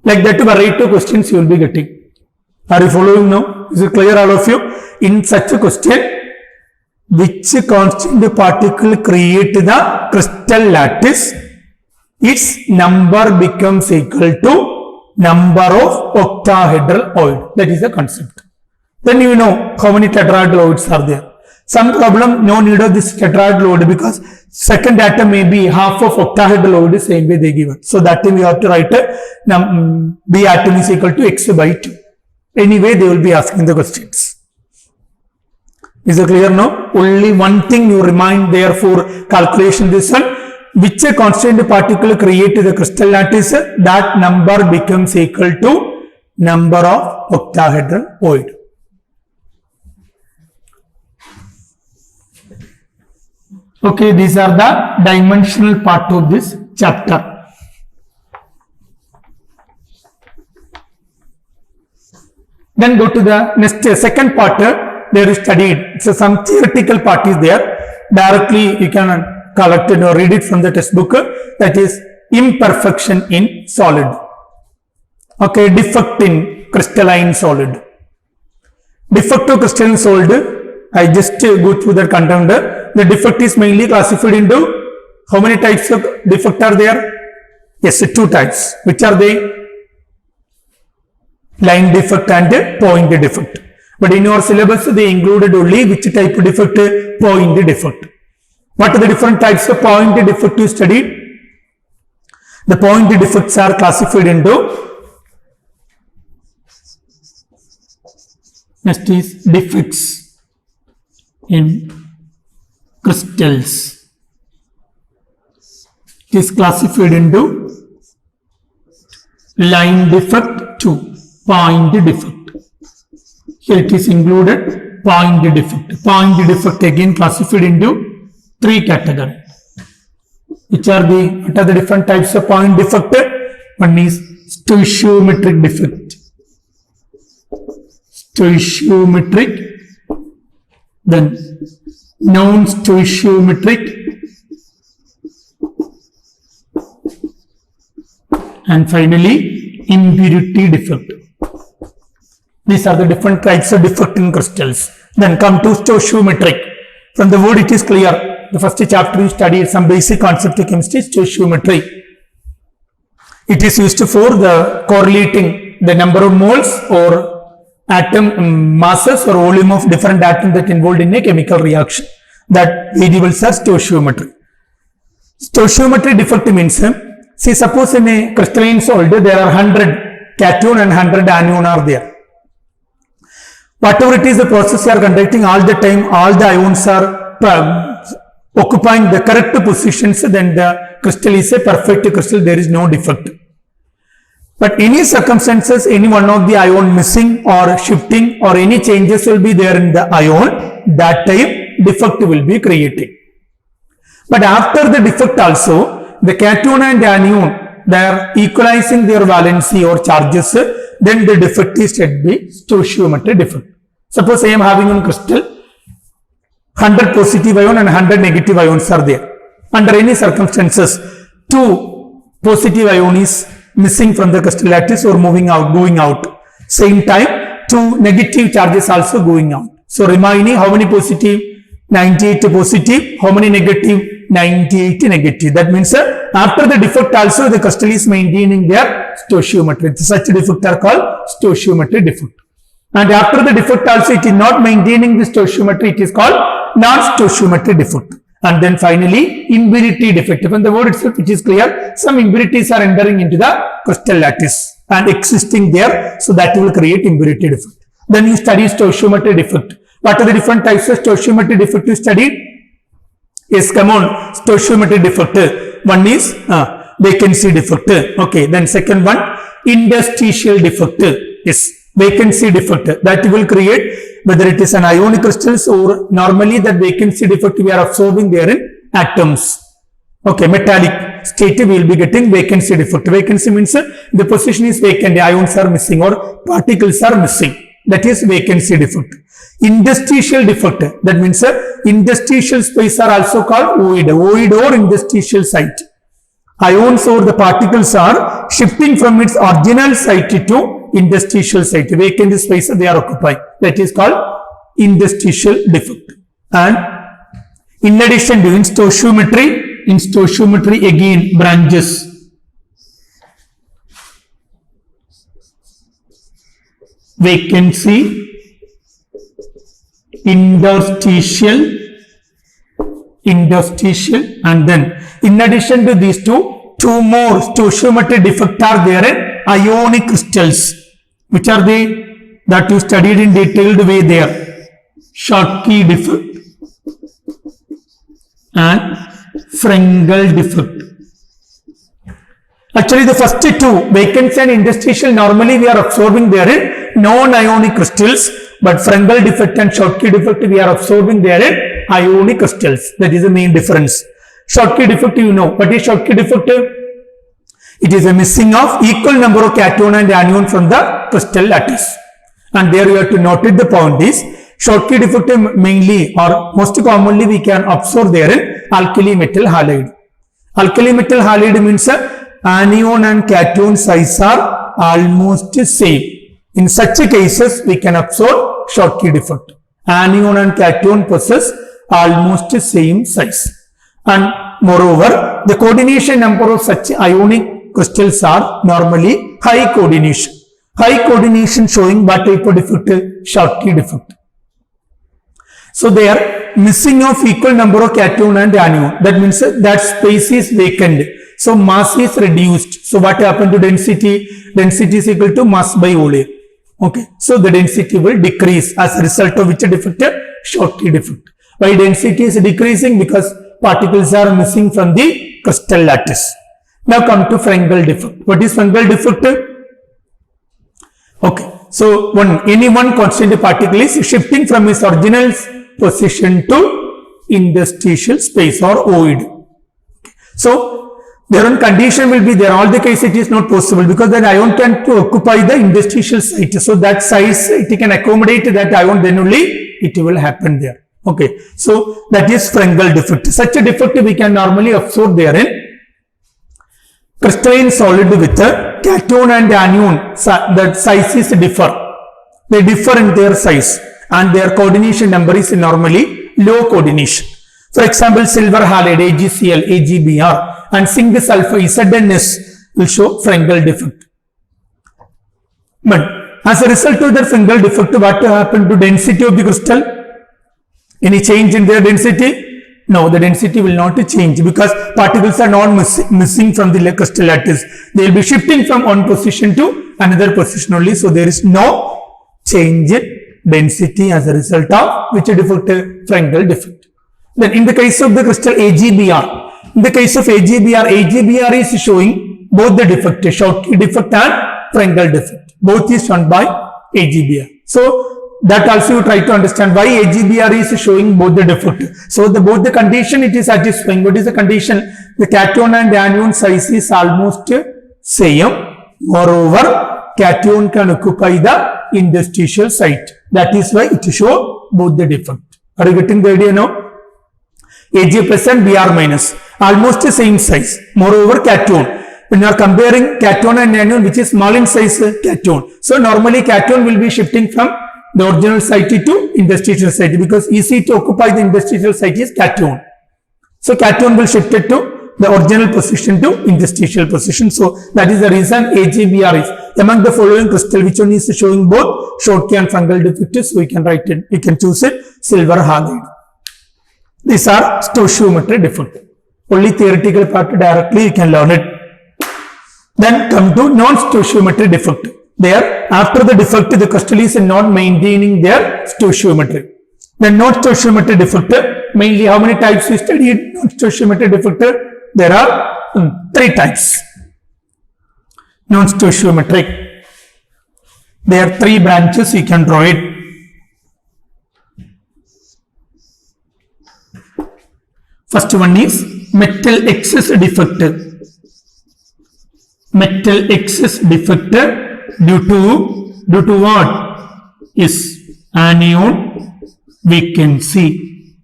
Like that, variety of questions you will be getting. Are you following now? Is it clear, all of you? In such a question, which constant particle create the crystal lattice? Its number becomes equal to number of octahedral void. That is the concept. Then you know how many tetrahedral voids are there. Some problem, no need of this tetrahedral load because second atom may be half of octahedral load, same way they given. So that time we have to write B atom is equal to x by 2. Anyway, they will be asking the questions. Is it clear now? Only one thing you remind there for calculation this one. Which a constant particle create the crystal lattice, that number becomes equal to number of octahedral void. Okay, these are the dimensional part of this chapter. Then go to the next second part. There is studied. So some theoretical part is there. Directly you can collect it or read it from the textbook. That is imperfection in solid. Okay, defect in crystalline solid. Defect of crystalline solid. I just go through the content. The defect is mainly classified into how many types of defect are there? Yes, 2 types. Which are they? Line defect and point defect. But in your syllabus, they included only which type of defect? Point defect. What are the different types of point defect you studied? The point defects are classified into, next is defects in crystals. It is classified into line defect to point defect. Here it is included point defect. Point defect again classified into 3 categories. What are the different types of point defect? One is stoichiometric defect. Stoichiometric. Then non-stoichiometric. And finally, impurity defect. These are the different types of defect in crystals. Then come to stoichiometric. From the word it is clear. The first chapter you studied some basic concept of chemistry, stoichiometry. It is used for the correlating the number of moles or atom masses or volume of different atoms that involved in a chemical reaction. That variables are stoichiometry. Stoichiometry defect means, see, suppose in a crystalline solid there are 100 cation and 100 anion are there. Whatever it is the process you are conducting, all the time all the ions are occupying the correct positions, then the crystal is a perfect crystal, there is no defect. But any circumstances, any one of the ion missing or shifting or any changes will be there in the ion, that time defect will be created. But after the defect also, the cation and anion, they are equalizing their valency or charges, then the defect is said to be stoichiometric defect. Suppose I am having a crystal, 100 positive ion and 100 negative ions are there. Under any circumstances, 2 positive ion is missing from the crystal lattice or moving out, going out. Same time, 2 negative charges also going out. So remaining how many positive? 98 positive. How many negative? 98 negative. That means after the defect also the crystal is maintaining their stoichiometry. Such defect are called stoichiometric defect. And after the defect also it is not maintaining the stoichiometry, it is called non-stoichiometric defect. And then finally impurity defect. From the word itself it is clear, some impurities are entering into the crystal lattice and existing there, so that will create impurity defect. Then you study stoichiometric defect. What are the different types of stoichiometric defect you studied? Yes, come on. Stoichiometric defect. One is vacancy defect. Okay. Then second one, interstitial defect. Yes, vacancy defect. That will create whether it is an ionic crystals or normally that vacancy defect we are observing there in atoms. Okay, metallic state we will be getting vacancy defect. Vacancy means the position is vacant, ions are missing or particles are missing. That is vacancy defect. Interstitial defect, that means interstitial space are also called void or interstitial site. Ions or the particles are shifting from its original site to interstitial site. Vacant space they are occupying. That is called interstitial defect. And in addition to in stoichiometry again branches. Vacancy, interstitial, and then in addition to these two more stoichiometric defects are there in ionic crystals. Which are they? That you studied in detailed way there. Schottky defect and Frenkel defect. Actually, the first two, vacancy and interstitial, normally we are absorbing there in non-ionic crystals, but Frenkel defect and Schottky defect we are absorbing there in ionic crystals. That is the main difference. Schottky defect, you know. What is Schottky defect? It is a missing of equal number of cation and anion from the crystal lattice. And there you have to note the point is, Schottky defect mainly or most commonly we can observe there in alkali metal halide. Alkali metal halide means anion and cation size are almost same. In such cases, we can observe Schottky defect. Anion and cation possess almost same size. And moreover, the coordination number of such ionic crystals are normally high coordination. High coordination showing what type of defect? Schottky defect. So they are missing of equal number of cation and anion. That means that space is vacant. So mass is reduced. So what happened to density? Density is equal to mass by volume. Okay. So the density will decrease as a result of which defect? Schottky defect. Why density is decreasing? Because particles are missing from the crystal lattice. Now come to Frenkel defect. What is Frenkel defect? Okay. So any one constant particle is shifting from its original position to interstitial space or void. So their own condition will be there. All the cases it is not possible because that ion can to occupy the interstitial site. So that size it can accommodate that ion, then only it will happen there. Okay. So that is Frenkel defect. Such a defect we can normally observe there in crystalline solid with cation and anion. The sizes differ. They differ in their size and their coordination number is normally low coordination. For example, silver halide, AgCl, AgBr and zinc sulfur, ZnS will show Frenkel defect. But as a result of the Frenkel defect, what happened to density of the crystal? Any change in their density? No, the density will not change because particles are not missing from the crystal lattice. They will be shifting from one position to another position only. So there is no change in density as a result of which defect? Frenkel defect. Then in the case of the crystal AgBr, in the case of AgBr is showing both the defect, Schottky defect and Frenkel defect. Both is shown by AgBr. So that also you try to understand why AgBr is showing both the defect. So both the condition it is satisfying. What is the condition? The cation and anion size is almost same. Moreover, cation can occupy the interstitial site. That is why it show both the defect. Are you getting the idea now? Ag plus and Br minus. Almost the same size. Moreover, cation. When you are comparing cation and anion, which is small in size, cation. So normally cation will be shifting from the original site to interstitial site because easy to occupy the interstitial site is cation. So cation will shift it to the original position to interstitial position. So that is the reason AgBr is among the following crystal which one is showing both Schottky and Frenkel defects. So we can write it, we can choose it silver halide. These are stoichiometric defect. Only theoretical part directly you can learn it. Then come to non-stoichiometric defect. There, after the defect, the crystal is not maintaining their stoichiometry. The non-stoichiometric defect, mainly how many types we studied non-stoichiometric defect? There are 3 types. Non-stoichiometric. There are 3 branches, you can draw it. First one is metal excess defect. Metal excess defect due to what? Is anion vacancy.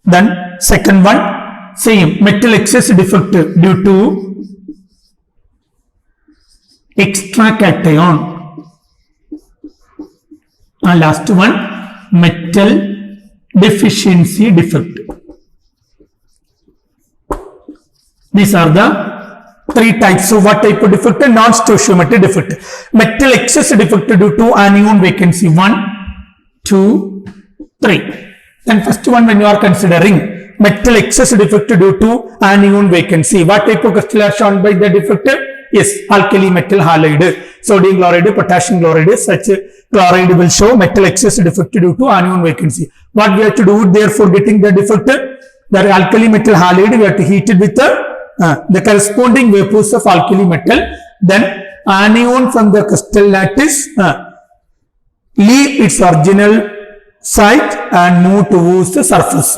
Then second one, same metal excess defect due to extra cation. And last one, metal deficiency defect. These are the 3 types. So what type of defect? Non-stoichiometric defect. Metal excess defect due to anion vacancy 1, 2 3. Then first one, when you are considering metal excess defect due to anion vacancy, what type of crystal are shown by the defect? Yes, alkali metal halide, sodium chloride, potassium chloride, such chloride will show metal excess defect due to anion vacancy. What we have to do there for getting the defect? The alkali metal halide, we have to heat it with the corresponding vapors of alkali metal. Then anion from the crystal lattice leave its original site and move towards the surface.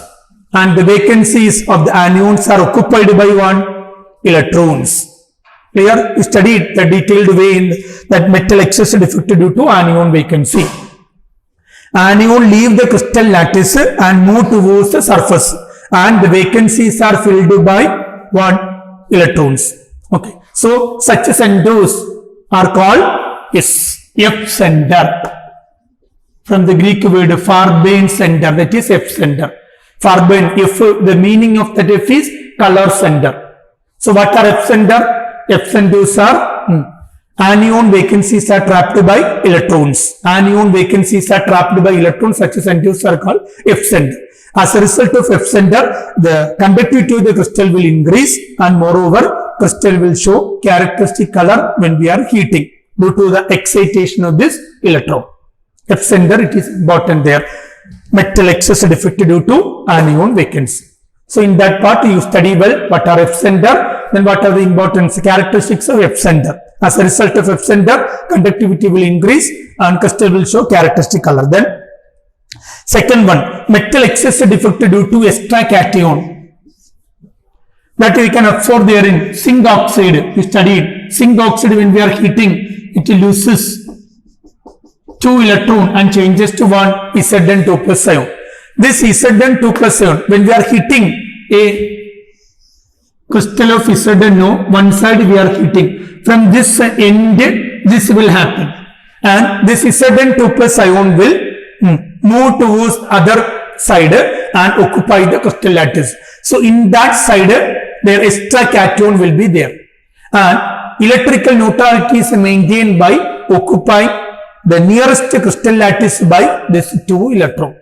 And the vacancies of the anions are occupied by one electrons. Here we studied the detailed way in that metal excess defect due to anion vacancy. Anion leave the crystal lattice and move towards the surface, and the vacancies are filled by one electrons. Okay, so such centers are called F center. From the Greek word Farbane center, that is F center. Farbane, F, the meaning of that F is color center. So what are F center? F centers are anion vacancies are trapped by electrons. Anion vacancies are trapped by electrons. Such centers are called F center. As a result of F center, the conductivity of the crystal will increase, and moreover, crystal will show characteristic color when we are heating due to the excitation of this electron. F center, it is important there. Metal excess defect due to anion vacancy. So in that part you study well what are F center, then what are the important characteristics of F center. As a result of F center, conductivity will increase and crystal will show characteristic color. Then second one, metal excess defect due to extra cation. That we can observe there in zinc oxide. We studied zinc oxide, when we are heating, it loses 2 electron and changes to one Zn2 plus ion. This Zn2 plus ion, when we are heating a crystal of Zno, one side we are heating. From this end, this will happen. And this Zn2 plus ion will move towards other side and occupy the crystal lattice. So in that side, their extra cation will be there. And electrical neutrality is maintained by occupying the nearest crystal lattice by this 2 electron.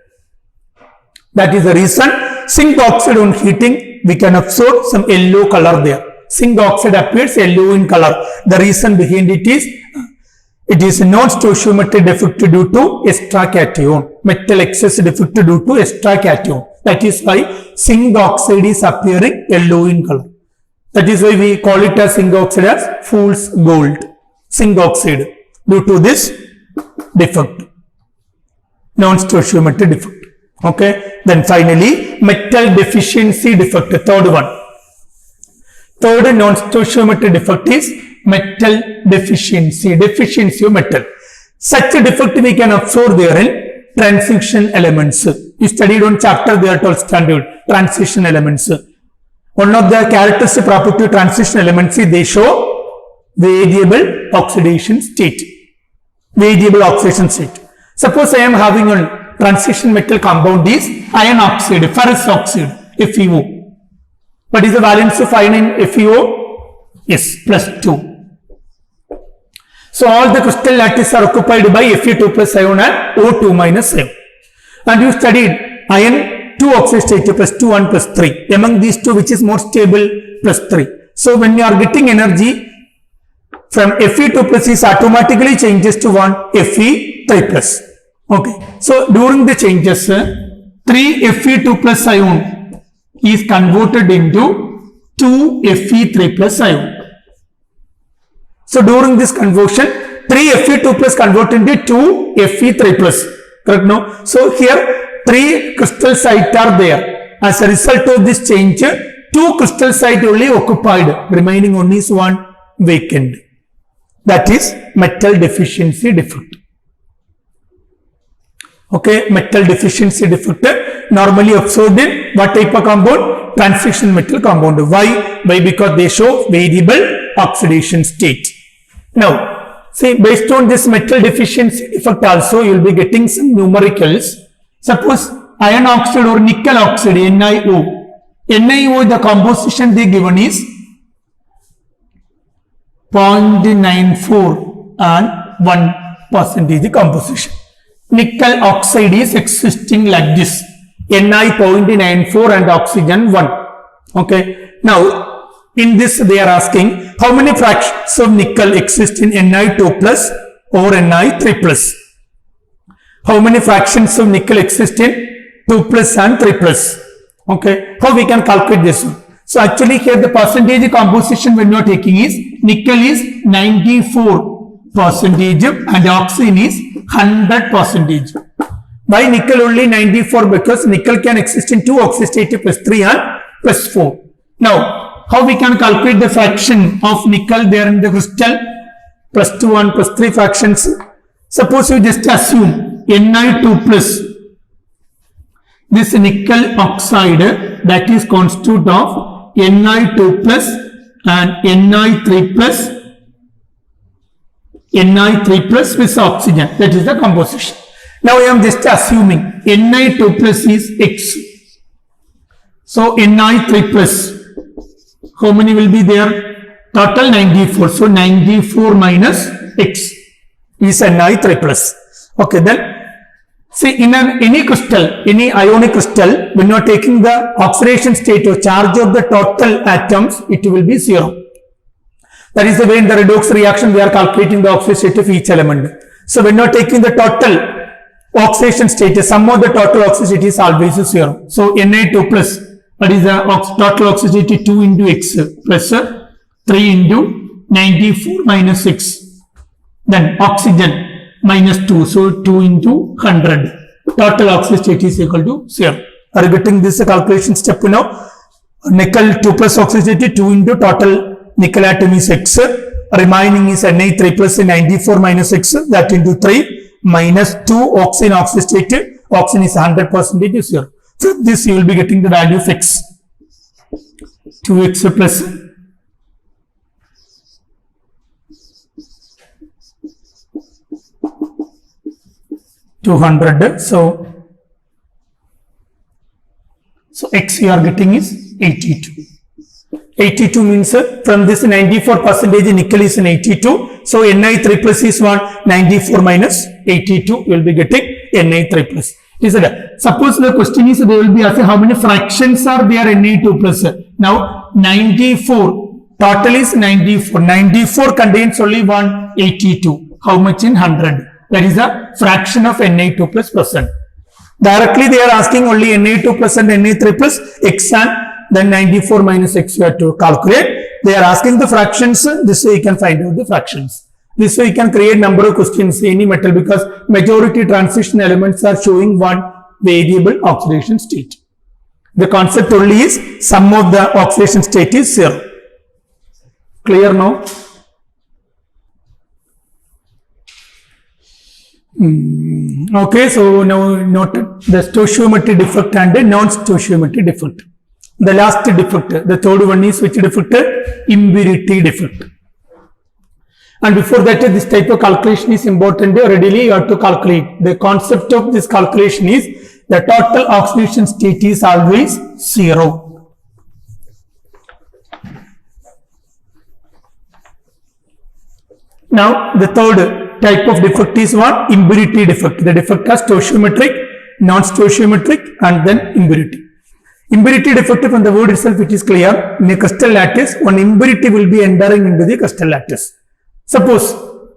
That is the reason zinc oxide on heating, we can observe some yellow color there. Zinc oxide appears yellow in color. The reason behind it is non-stoichiometric defect due to extra cation. Metal excess defect due to extra cation. That is why zinc oxide is appearing yellow in color. That is why we call it as zinc oxide as fool's gold. Zinc oxide due to this defect, non-stoichiometric defect. Okay, then finally metal deficiency defect, third one. Third non-stoichiometric defect is metal deficiency of metal. Such a defect we can observe there in transition elements. You studied on chapter there 12th standard, transition elements. One of the characteristic property of transition elements is they show variable oxidation state. Variable oxidation state. Suppose I am having a transition metal compound is iron oxide, ferrous oxide, FeO. What is the valence of iron in FeO? Yes, plus 2. So all the crystal lattice are occupied by Fe2 plus ion and O2 minus ion. And you studied iron 2 oxide state plus 2 and plus 3. Among these two, which is more stable? Plus 3. So when you are getting energy from Fe2 plus is automatically changes to 1 Fe3 plus. Okay. So during the changes, 3 Fe2 plus ion is converted into 2 Fe3 plus ion. So during this conversion, 3 Fe2 plus converted into 2 Fe3 plus. Correct? No? So here 3 crystal sites are there. As a result of this change, 2 crystal sites only occupied. Remaining only is 1 vacant. That is metal deficiency defect. Okay, metal deficiency defect normally observed in what type of compound? Transition metal compound. Why? Because they show variable oxidation state. Now, see, based on this metal deficiency defect also, you will be getting some numericals. Suppose iron oxide or nickel oxide, NiO. NiO, the composition they given is 0.94 and 1% composition. nickel oxide is existing like this, Ni 0.94 and oxygen 1. Okay. Now, in this they are asking how many fractions of nickel exist in Ni2 plus or Ni3 plus. How many fractions of nickel exist in 2 plus and 3 plus. Okay. How we can calculate this one? So actually here the percentage composition when you are taking is nickel is 94% and oxygen is 100%. Why nickel only 94? Because nickel can exist in 2 oxidation plus 3 and plus 4. Now, how we can calculate the fraction of nickel there in the crystal? Plus 2 and plus 3 fractions. Suppose you just assume Ni2 plus. This nickel oxide that is constitute of Ni2 plus and Ni3 plus with oxygen. That is the composition. Now I am just assuming Ni2 plus is X. So Ni3 plus, how many will be there? Total 94. So 94 minus X is Ni3 plus. Okay, then see in any crystal, any ionic crystal, when you are taking the oxidation state or charge of the total atoms, it will be 0. That is the way in the redox reaction we are calculating the oxidation state of each element. So when you are taking the total oxidation state, the sum of the total oxidation state is always 0. So Na2 plus, what is the total oxidation state? 2 into X plus 3 into 94 minus 6. Then oxygen minus 2, so 2 into 100. Total oxidation state is equal to 0. Are you getting this calculation step now? Nickel 2 plus oxidation state 2 into total nickel atom is X. Remaining is Na3 plus 94 minus X, that into 3 minus 2 oxygen oxidation state. Oxygen is 100% is 0. So this you will be getting the value of X. 2X plus 200. So X you are getting is 82. 82 means from this 94% nickel is in 82. So Ni3 plus is 94 minus 82. You will be getting Ni3 plus. Is it? Suppose the question is they will be asking how many fractions are there Na2 plus. Now 94. Total is 94. 94 contains only 182. How much in 100? That is a fraction of Na2 plus percent. Directly they are asking only Na2 plus and Na3 plus X and then 94 minus X you have to calculate. They are asking the fractions. This way you can find out the fractions. This way you can create number of questions any metal because majority transition elements are showing one variable oxidation state. The concept only is sum of the oxidation state is 0. Clear now? Okay, so now note the stoichiometry defect and the non-stoichiometry defect. The last defect, the third one is which defect? Impurity defect. And before that, this type of calculation is important. Readily you have to calculate. The concept of this calculation is the total oxidation state is always 0. Now, the third type of defect is what? Impurity defect. The defect is stoichiometric, non-stoichiometric, and then impurity. Impurity defect from the word itself, it is clear. In a crystal lattice, one impurity will be entering into the crystal lattice. Suppose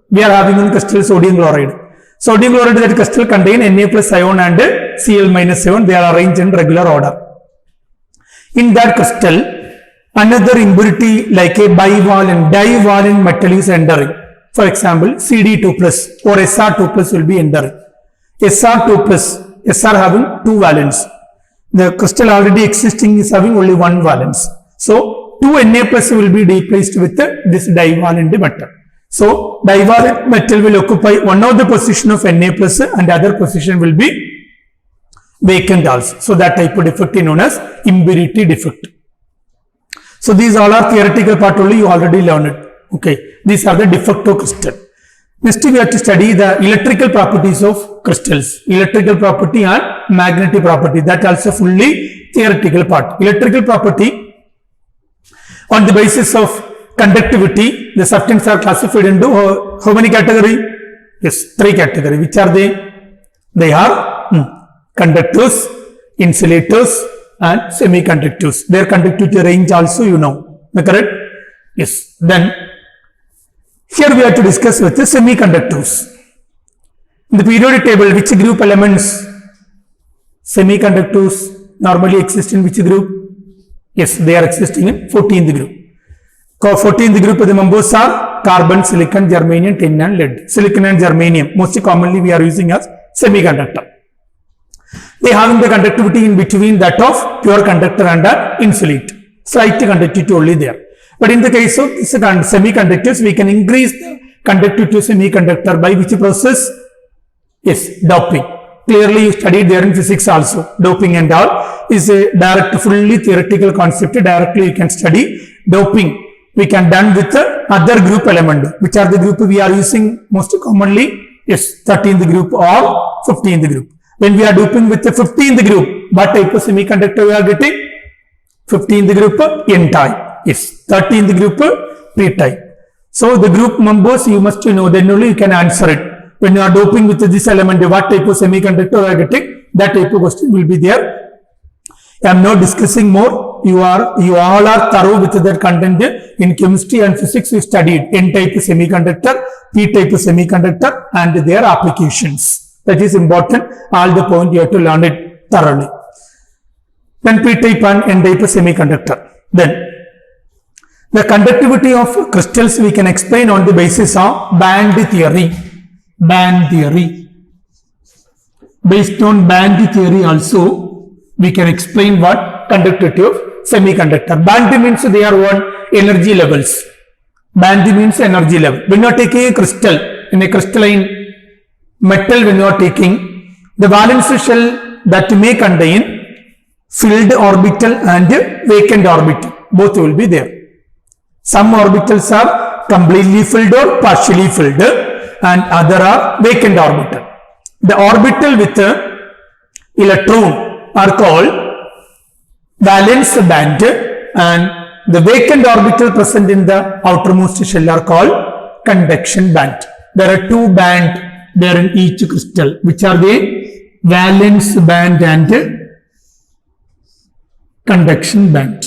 we are having one crystal sodium chloride. Sodium chloride that crystal contain Na plus ion and Cl minus ion. They are arranged in regular order. In that crystal, another impurity like a bivalent, divalent metal is entering. For example, Cd2 plus or Sr2 plus will be entering. Sr2 plus, Sr having 2 valence. The crystal already existing is having only 1 valence. So, 2 Na plus will be replaced with this divalent metal. So, divalent metal will occupy one of the position of Na plus and the other position will be vacant also. So, that type of defect is known as impurity defect. So, these all are theoretical part only, you already learned it. Okay, these are the defect of crystal. Next, we have to study the electrical properties of crystals. Electrical property and magnetic property. That also fully theoretical part. Electrical property, on the basis of conductivity, the substances are classified into how many categories? Yes, 3 categories. Which are they? They are conductors, insulators and semiconductors. Their conductivity range also you know. Am I correct? Yes. Then here we have to discuss with the semiconductors. In the periodic table, which group elements semiconductors normally exist in which group? Yes, they are existing in 14th group. 14th group of the members are carbon, silicon, germanium, tin and lead. Silicon and germanium most commonly we are using as semiconductor. They have the conductivity in between that of pure conductor and an insulator. Slight conductivity only there. But in the case of semiconductors, we can increase the conductivity of semiconductor by which process? Yes, doping. Clearly you studied there in physics also. Doping and all is a direct, fully theoretical concept. Directly you can study doping. We can done with the other group element. Which are the group we are using most commonly? Yes, 13th group or 15th group. When we are doping with the 15th group, what type of semiconductor we are getting? 15th group N-type. Yes, 13th group P-type. So the group members you must know, then only you can answer it. When you are doping with this element, what type of semiconductor you are getting? That type of question will be there. I am not discussing more. You all are thorough with that content. In chemistry and physics, we studied N-type semiconductor, P-type semiconductor and their applications. That is important. All the point you have to learn it thoroughly. Then P-type and N-type semiconductor. Then the conductivity of crystals we can explain on the basis of band theory. Band theory. Based on band theory also, we can explain what conductivity of semiconductor. Band means they are what? Energy levels. Band means energy level. When you are taking a crystal, in a crystalline metal when you are taking, the valence shell that may contain filled orbital and vacant orbital. Both will be there. Some orbitals are completely filled or partially filled and other are vacant orbital. The orbital with electron are called valence band and the vacant orbital present in the outermost shell are called conduction band. There are two bands there in each crystal. Which are they? Valence band and conduction band.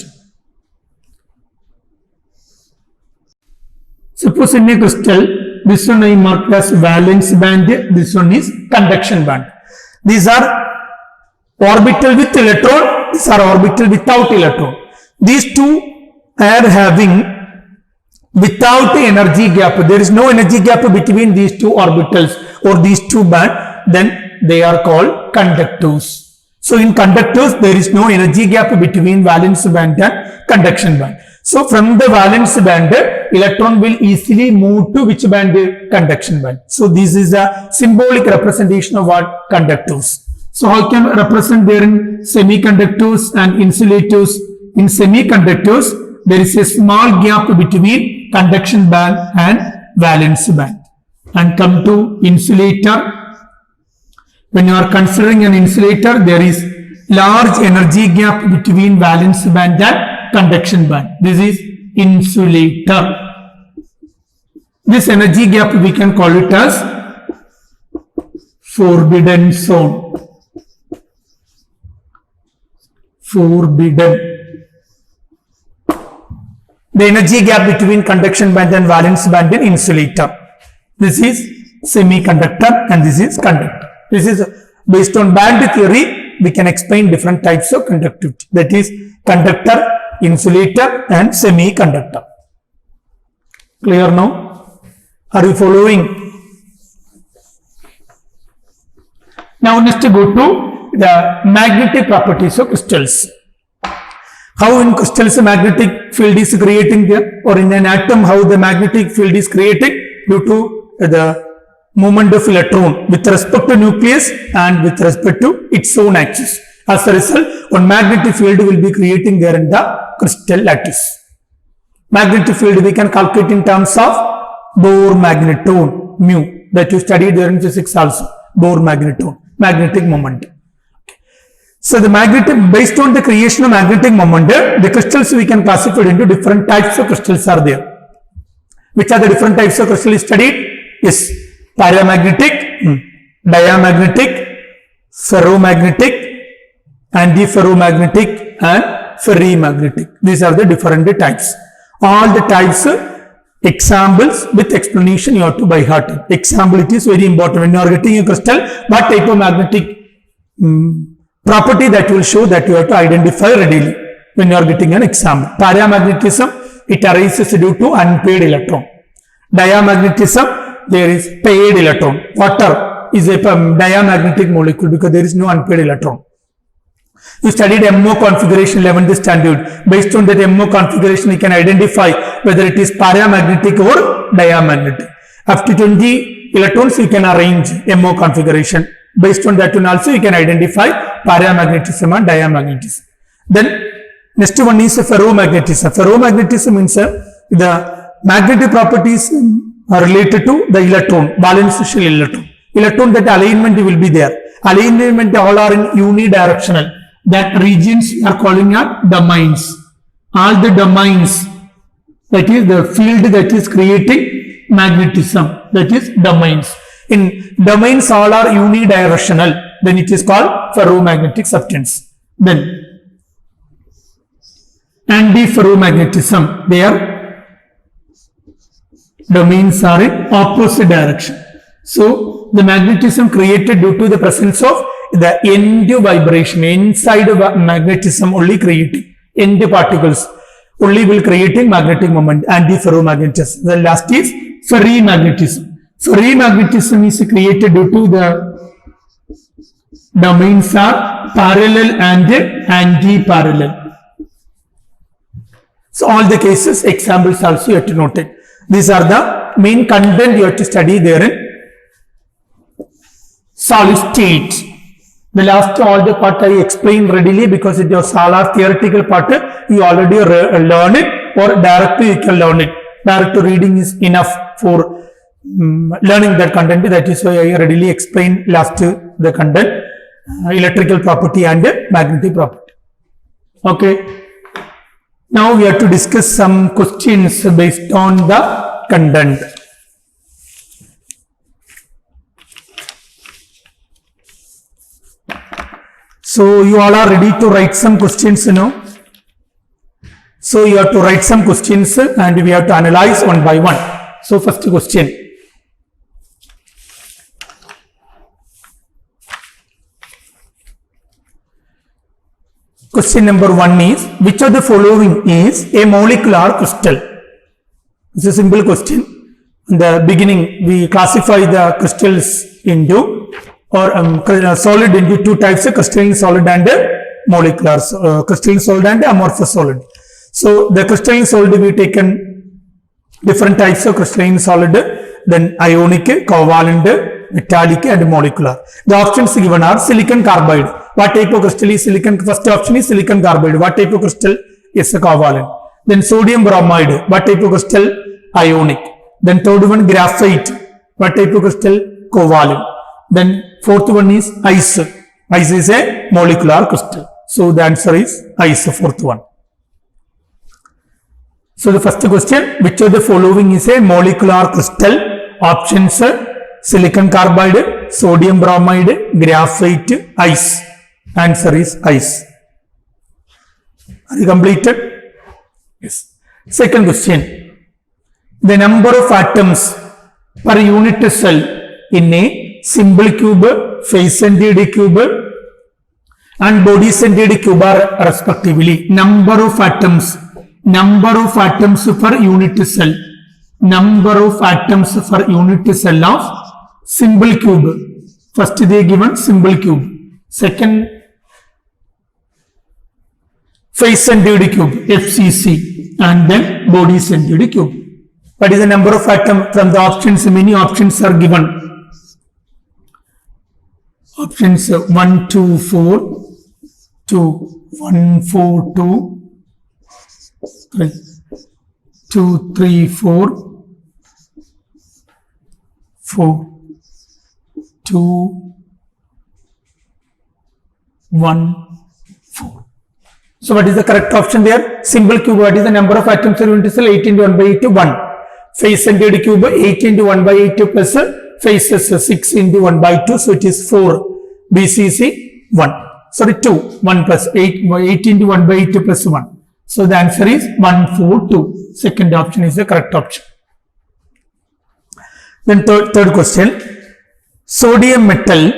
Suppose in a crystal, this one I marked as valence band, this one is conduction band. These are orbital with electron, these are orbital without electron. These two are having without energy gap. There is no energy gap between these two orbitals or these two bands, then they are called conductors. So in conductors, there is no energy gap between valence band and conduction band. So from the valence band, electron will easily move to which band? Conduction band. So this is a symbolic representation of what? Conductors. So how can represent there in semiconductors and insulators? In semiconductors, there is a small gap between conduction band and valence band. And come to insulator. When you are considering an insulator, there is large energy gap between valence band and conduction band. This is insulator. This energy gap we can call it as forbidden zone. Forbidden. The energy gap between conduction band and valence band in insulator. This is semiconductor and this is conductor. This is based on band theory, we can explain different types of conductivity. That is conductor, insulator and semiconductor. Clear now? Are you following? Now next go to the magnetic properties of crystals. How in crystals magnetic field is creating there, or in an atom how the magnetic field is created due to the movement of electron with respect to nucleus and with respect to its own axis. As a result, one magnetic field will be creating there in the crystal lattice. Magnetic field we can calculate in terms of Bohr magnetone, mu, that you studied there in physics also. Bohr magnetone, magnetic moment. So the magnetic, based on the creation of magnetic moment, the crystals we can classify into different types of crystals are there. Which are the different types of crystals studied? Yes, paramagnetic, diamagnetic, ferromagnetic, antiferromagnetic, and ferrimagnetic. These are the different types. All the types, examples with explanation you have to by heart. Example, it is very important when you are getting a crystal, what type of magnetic property that will show, that you have to identify readily when you are getting an example. Paramagnetism, it arises due to unpaired electron. Diamagnetism, there is paired electron. Water is a diamagnetic molecule because there is no unpaired electron. You studied MO configuration 11th standard. Based on that MO configuration, you can identify whether it is paramagnetic or diamagnetic. Up to 20 electrons, you can arrange MO configuration. Based on that one also, you can identify paramagnetism and diamagnetism. Then, next one is ferromagnetism. Ferromagnetism means the magnetic properties are related to the electron, valence shell electron. Electron, that alignment will be there. Alignment all are in unidirectional. That regions are calling as domains. All the domains, that is the field that is creating magnetism, that is domains. In domains all are unidirectional, then it is called ferromagnetic substance. Then antiferromagnetism, their domains are in opposite direction. So the magnetism created due to the presence of the end vibration, inside of magnetism only creating, end particles only will creating magnetic moment, antiferromagnetism. The last is ferrimagnetism. Ferrimagnetism is created due to the domains are parallel and anti-parallel. So all the cases, examples also you have to note it. These are the main content you have to study there in solid state. The last all the part I explained readily because it was all our theoretical part. You already learn it, or directly you can learn it. Direct reading is enough for learning that content. That is why I readily explained last the content, electrical property and magnetic property. Okay. Now we have to discuss some questions based on the content. So you all are ready to write some questions now. So you have to write some questions and we have to analyze one by one. So first question. Question number 1 is, which of the following is a molecular crystal? It's a simple question. In the beginning, we classify the crystals into, or solid into two types of crystalline solid and molecular, crystalline solid and amorphous solid. So the crystalline solid we taken different types of crystalline solid, then ionic, covalent, metallic and molecular. The options given are silicon carbide. What type of crystal is silicon? First option is silicon carbide. What type of crystal is a covalent? Then sodium bromide. What type of crystal? Ionic. Then third one, graphite. What type of crystal? Covalent. Then fourth one is ice. Ice is a molecular crystal. So the answer is ice, fourth one. So the first question, which of the following is a molecular crystal? Options are silicon carbide, sodium bromide, graphite, ice. Answer is ice. Are you completed? Yes. Second question. The number of atoms per unit cell in a simple cube, face-centered cube and body-centered cube are respectively. Number of atoms per unit cell. Number of atoms per unit cell of simple cube. First they given simple cube. Second, face-centered cube, FCC, and then body-centered cube. What is the number of atoms from the options? Many options are given. Options 1, 2, 4, 2, 1, 4, 2, 3, 2, 3, 4, 4, 2, 1, 4. So what is the correct option there? Simple cube, what is the number of atoms in unit cell? 8 into 1 by 8, 1. Face-centered cube, 8 into 1 by 8 plus faces 6 into 1 by 2, so it is 4. BCC 1. Sorry, 2. 1 plus 8. 8 into 1 by 8 plus 1. So the answer is 1, 4, 2. Second option is the correct option. Then third question. Sodium metal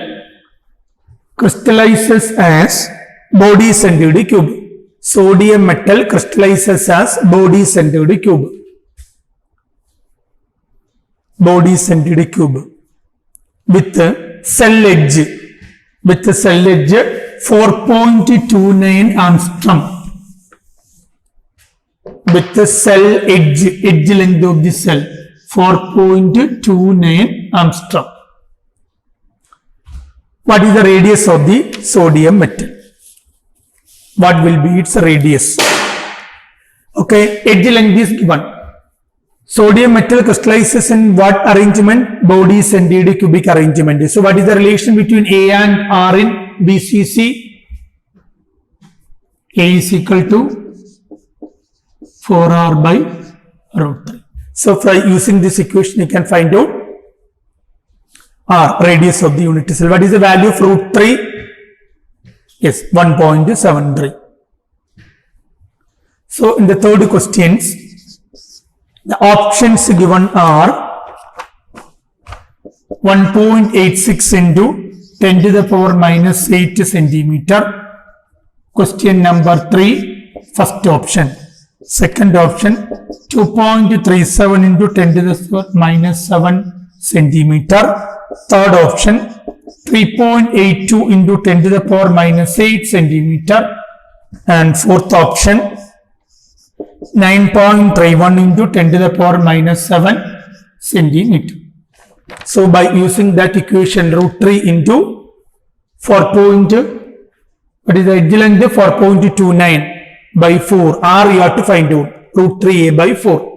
crystallizes as body-centered cube. Sodium metal crystallizes as body-centered cube. Body-centered cube. With cell edge. With cell edge 4.29 angstrom. With the cell edge length of the cell 4.29 angstrom. What is the radius of the sodium metal? What will be its radius? Okay, edge length is given. Sodium metal crystallizes in what arrangement? Body-centered cubic arrangement. So what is the relation between A and R in BCC? A is equal to 4R by root 3. So by using this equation you can find out R, radius of the unit cell. What is the value of root 3? Yes, 1.73. So in the third questions, the options given are 1.86 into 10 to the power minus 8 centimeter. Question number 3, first option. Second option, 2.37 into 10 to the power minus 7 centimeter. Third option, 3.82 into 10 to the power minus 8 centimeter. And fourth option, 9.31 into 10 to the power minus 7 centimeter. So by using that equation, root 3 into 4. What is the edge length? 4.29 by 4. R you have to find out. Root 3A by 4.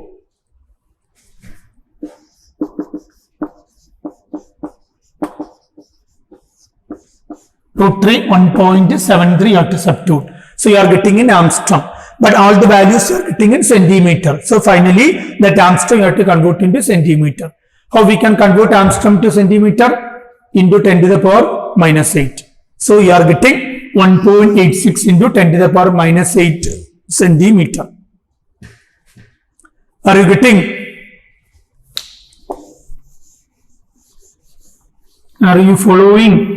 Root 3, 1.73 you have to substitute. So you are getting in angstrom. But all the values you are getting in centimeter. So finally, that angstrom you have to convert into centimeter. How we can convert angstrom to centimeter? Into 10 to the power minus 8. So you are getting 1.86 into 10 to the power minus 8 centimeter. Are you getting? Are you following?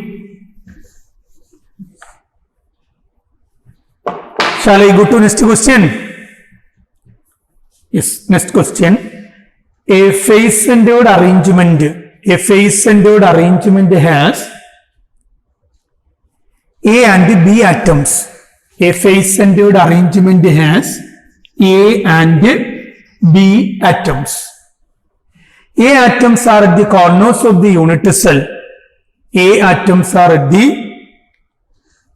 Shall I go to next question? Yes, next question. A face-centered arrangement. A face-centered arrangement has A and B atoms. A face-centered arrangement has A and B atoms. A atoms are at the corners of the unit cell. A atoms are at the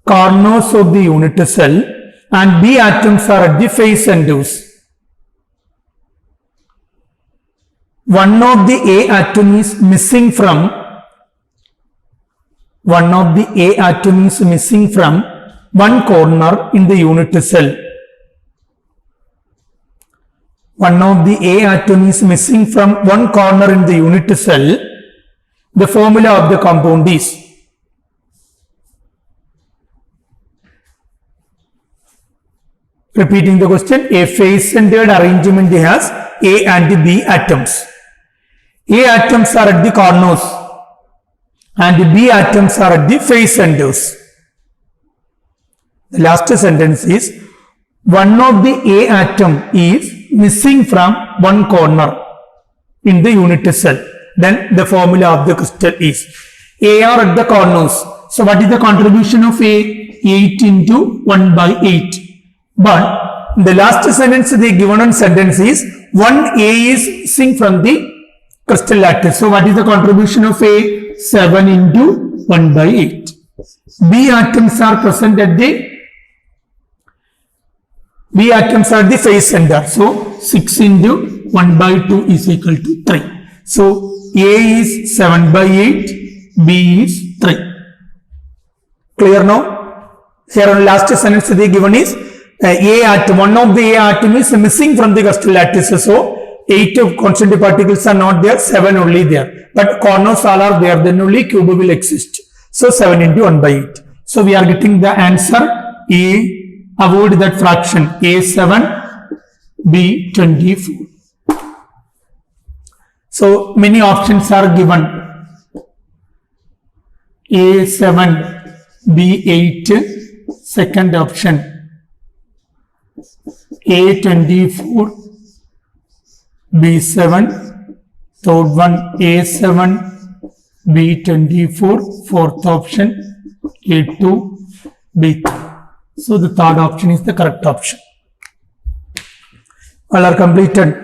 corners of the unit cell. And B atoms are at the face centers. One of the A atom is missing from one corner in the unit cell. One of the A atom is missing from one corner in the unit cell. The formula of the compound is repeating the question, a face-centered arrangement has A and B atoms. A atoms are at the corners and B atoms are at the face centers. The last sentence is, one of the A atom is missing from one corner in the unit cell. Then the formula of the crystal is, A are at the corners. So what is the contribution of A? 8 into 1 by 8. But the last sentence, the given sentence is 1A is missing from the crystal lattice. So what is the contribution of A? 7 into 1 by 8. B atoms are present at the face center. So 6 into 1 by 2 is equal to 3. So A is 7 by 8, B is 3. Clear now? Here on last sentence the given is A atom, one of the A atom is missing from the crystal lattice. So 8 constant particles are not there, 7 only there. But corners all are there, then only cube will exist. So 7 into 1 by 8. So we are getting the answer A. Avoid that fraction. A7, B24. So many options are given. A7, B8, second option. A24, B7, third one. A7, B24, fourth option. A2, B3. So the third option is the correct option. All are completed.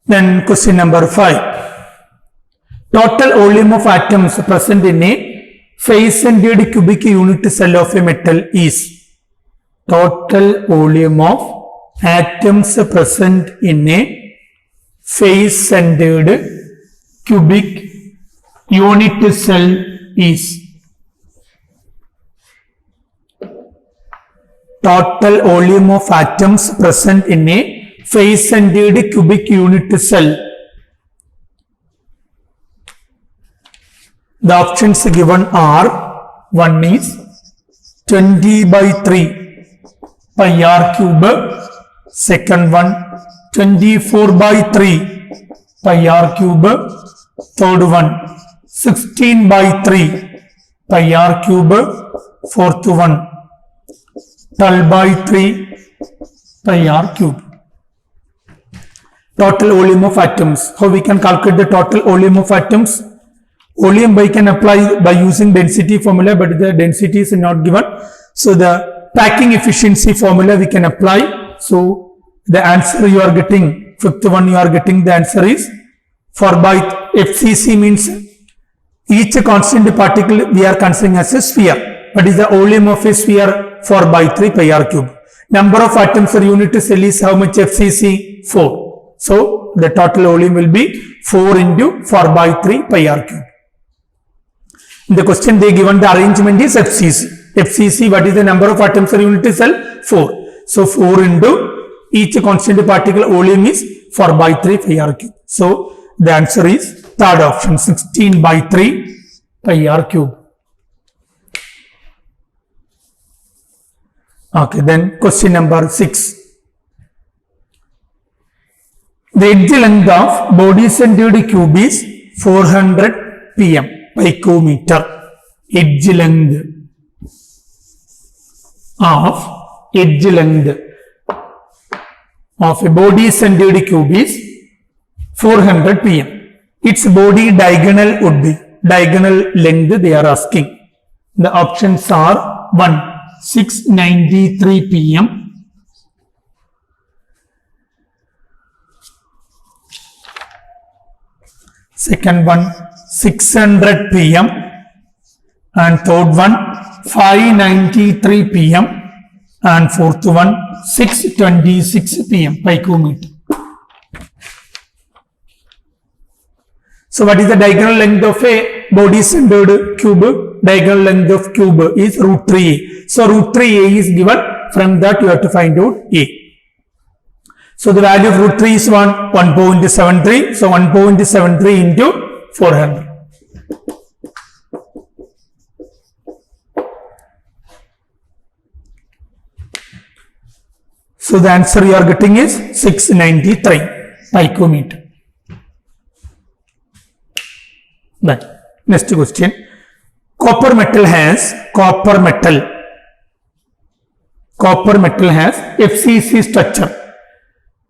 Then question number 5. Total volume of atoms present in a face-centered cubic unit cell of a metal is. Total volume of atoms present in a face-centered cubic unit cell is. Total volume of atoms present in a face-centered cubic unit cell. The options given are, one is 20 by 3 pi r cube, second one 24 by 3 pi r cube, third one 16 by 3 pi r cube, fourth one 12 by 3 pi r cube. Total volume of atoms. How we can calculate the total volume of atoms? Volume we can apply by using density formula, but the density is not given. So the packing efficiency formula we can apply. So the answer you are getting, fifth one you are getting, the answer is 4 by FCC means each constant particle we are considering as a sphere. What is the volume of a sphere? 4 by 3 pi r cube. Number of atoms per unit cell is how much FCC? 4. So the total volume will be 4 into 4 by 3 pi r cube. In the question they given the arrangement is FCC. FCC, what is the number of atoms per unit cell? 4. So 4 into each constant particle volume is 4 by 3 pi r cube. So the answer is third option, 16 by 3 pi r cube. Okay, then question number 6. The edge length of body-centered cube is 400 pm, picometer. Edge length of a body-centered cube is 400 pm. Its body diagonal would be, diagonal length they are asking. The options are 1. 693 pm, second one 600 pm, and third one 593 pm, and fourth one 626 pm, picometer. So what is the diagonal length of a body-centered cube? Diagonal length of cube is root 3a. So root 3a is given. From that you have to find out a. So the value of root 3 is 1.73. So 1.73 into 400. So the answer you are getting is 693 picometer. Then next question. Copper metal has FCC structure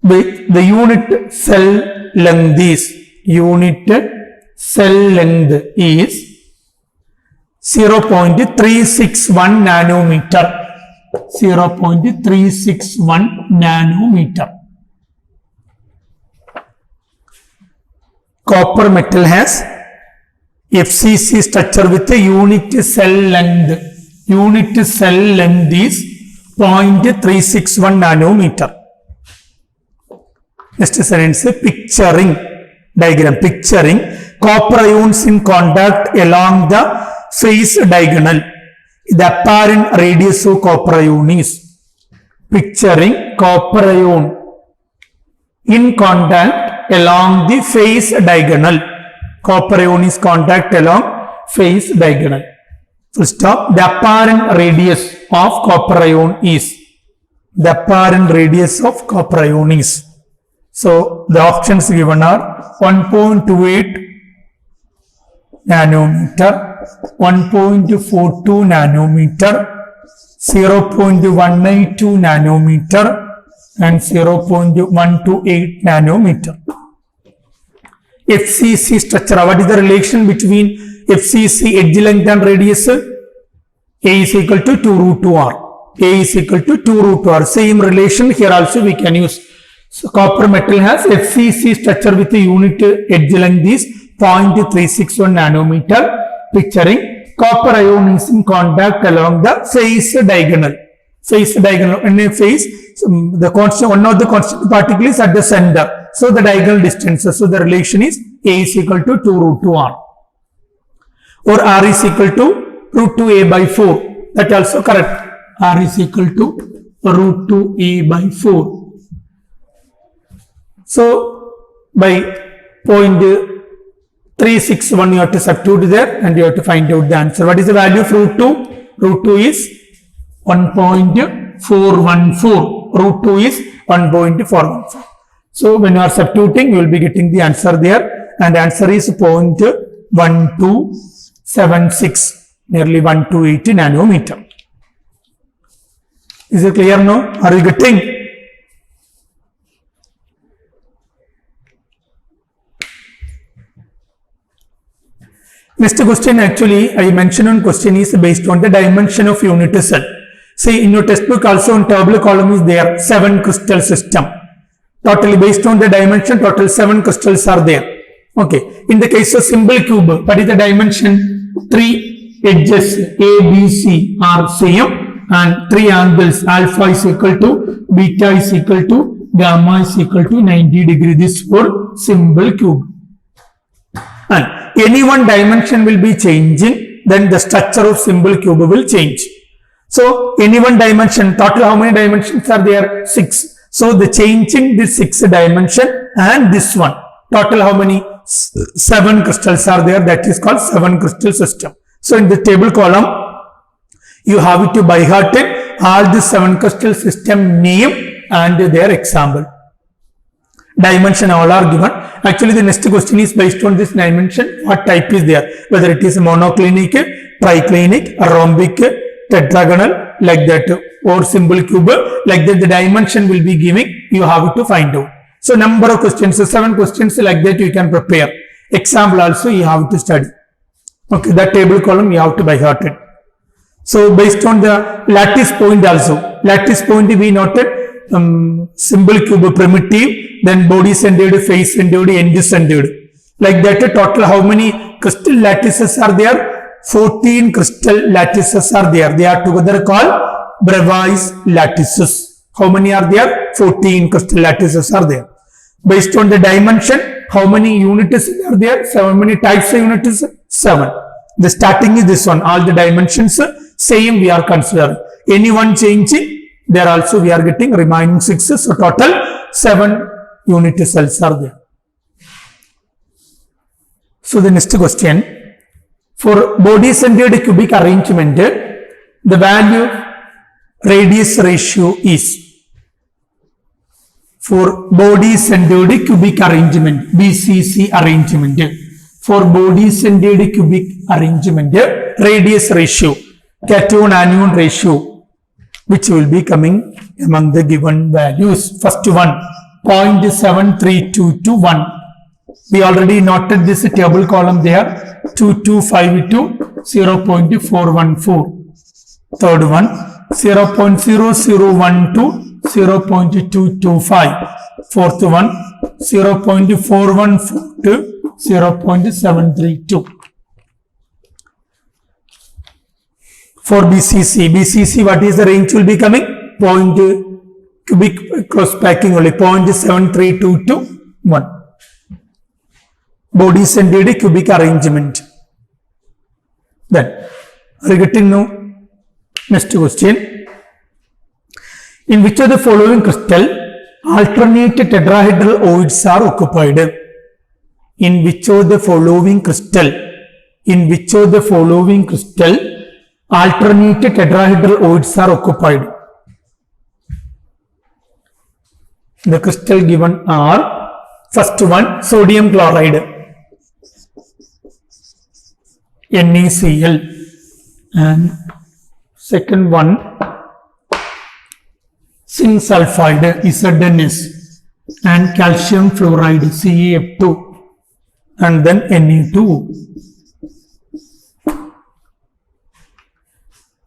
with the unit cell length is 0.361 nanometer. 0.361 nanometer. Copper metal has FCC structure with a unit cell length. Unit cell length is 0.361 nanometer. Next sentence, picturing diagram. Picturing copper ions in contact along the face diagonal. The apparent radius of copper ion is. Picturing copper ion in contact along the phase diagonal. Copper ion is contact along phase diagonal. Full stop. The apparent radius of copper ion is. The apparent radius of copper ion is. So the options given are 1.28 nanometer, 1.42 nanometer, 0.192 nanometer and 0.128 nanometer. FCC structure. What is the relation between FCC edge length and radius? A is equal to 2 root 2 R. A is equal to 2 root 2 R. Same relation here also we can use. So copper metal has FCC structure with the unit edge length is 0.361 nanometer, picturing copper ion is in contact along the phase diagonal. Phase diagonal. In a phase, the constant, one of the constant particle is at the center. So the diagonal distances. So the relation is A is equal to 2 root 2 R. Or R is equal to root 2A by 4. That also correct. R is equal to root 2A by 4. So by 0.361 you have to substitute there and you have to find out the answer. What is the value of root 2? Root 2 is 1.414. Root 2 is 1.414. So when you are substituting, you will be getting the answer there, and the answer is 0.1276, nearly 128 nanometer. Is it clear now? Are you getting? Next question, actually I mentioned one question is based on the dimension of unit cell. See, in your textbook also in table column is there 7 crystal system. Totally based on the dimension, total 7 crystals are there. Okay. In the case of simple cube, what is the dimension? 3 edges A, B, C are same and 3 angles alpha is equal to, beta is equal to, gamma is equal to 90 degree. This for simple cube. And any one dimension will be changing, then the structure of simple cube will change. So any one dimension, total how many dimensions are there? 6. So the changing this 6 dimension and this one, total how many? 7 crystals are there. That is called 7 crystal system. So in the table column, you have to by heart all the 7 crystal system name and their example. Dimension all are given. Actually, the next question is based on this dimension, what type is there, whether it is monoclinic, triclinic, rhombic, tetragonal, like that, or simple cube, like that the dimension will be giving, you have to find out. So number of questions, so 7 questions like that you can prepare. Example also you have to study. Okay, that table column you have to by heart it. So based on the lattice point also, lattice point we noted simple cube primitive, then body centered, face centered, end centered. Like that, total how many crystal lattices are there? 14 crystal lattices are there. They are together called Bravais lattices. How many are there? 14 crystal lattices are there. Based on the dimension, how many units are there? How many types of units? 7. The starting is this one. All the dimensions same we are considering. Any one changing, there also we are getting remaining 6. So total 7 unit cells are there. So the next question, for body centered cubic arrangement, the value radius ratio is, for body centered cubic arrangement, BCC arrangement, for body centered cubic arrangement, radius ratio, cation anion ratio, which will be coming among the given values. First one, 0.732 to 1. We already noted this table column there, 2252, 0.414. Third one, 0.0012, 0.225. Fourth one, 0.414 to 0.732. For BCC, what is the range will be coming? Cubic cross packing only, 0.732 to 1. Body centered cubic arrangement. Then, are you getting now? Next question. In which of the following crystal alternate tetrahedral oids are occupied. In which of the following crystal? In which of the following crystal alternate tetrahedral oids are occupied? The crystal given are, first one, sodium chloride, NaCl, and second one, zinc sulfide, ZNS, and calcium fluoride, CaF2, and then Na2.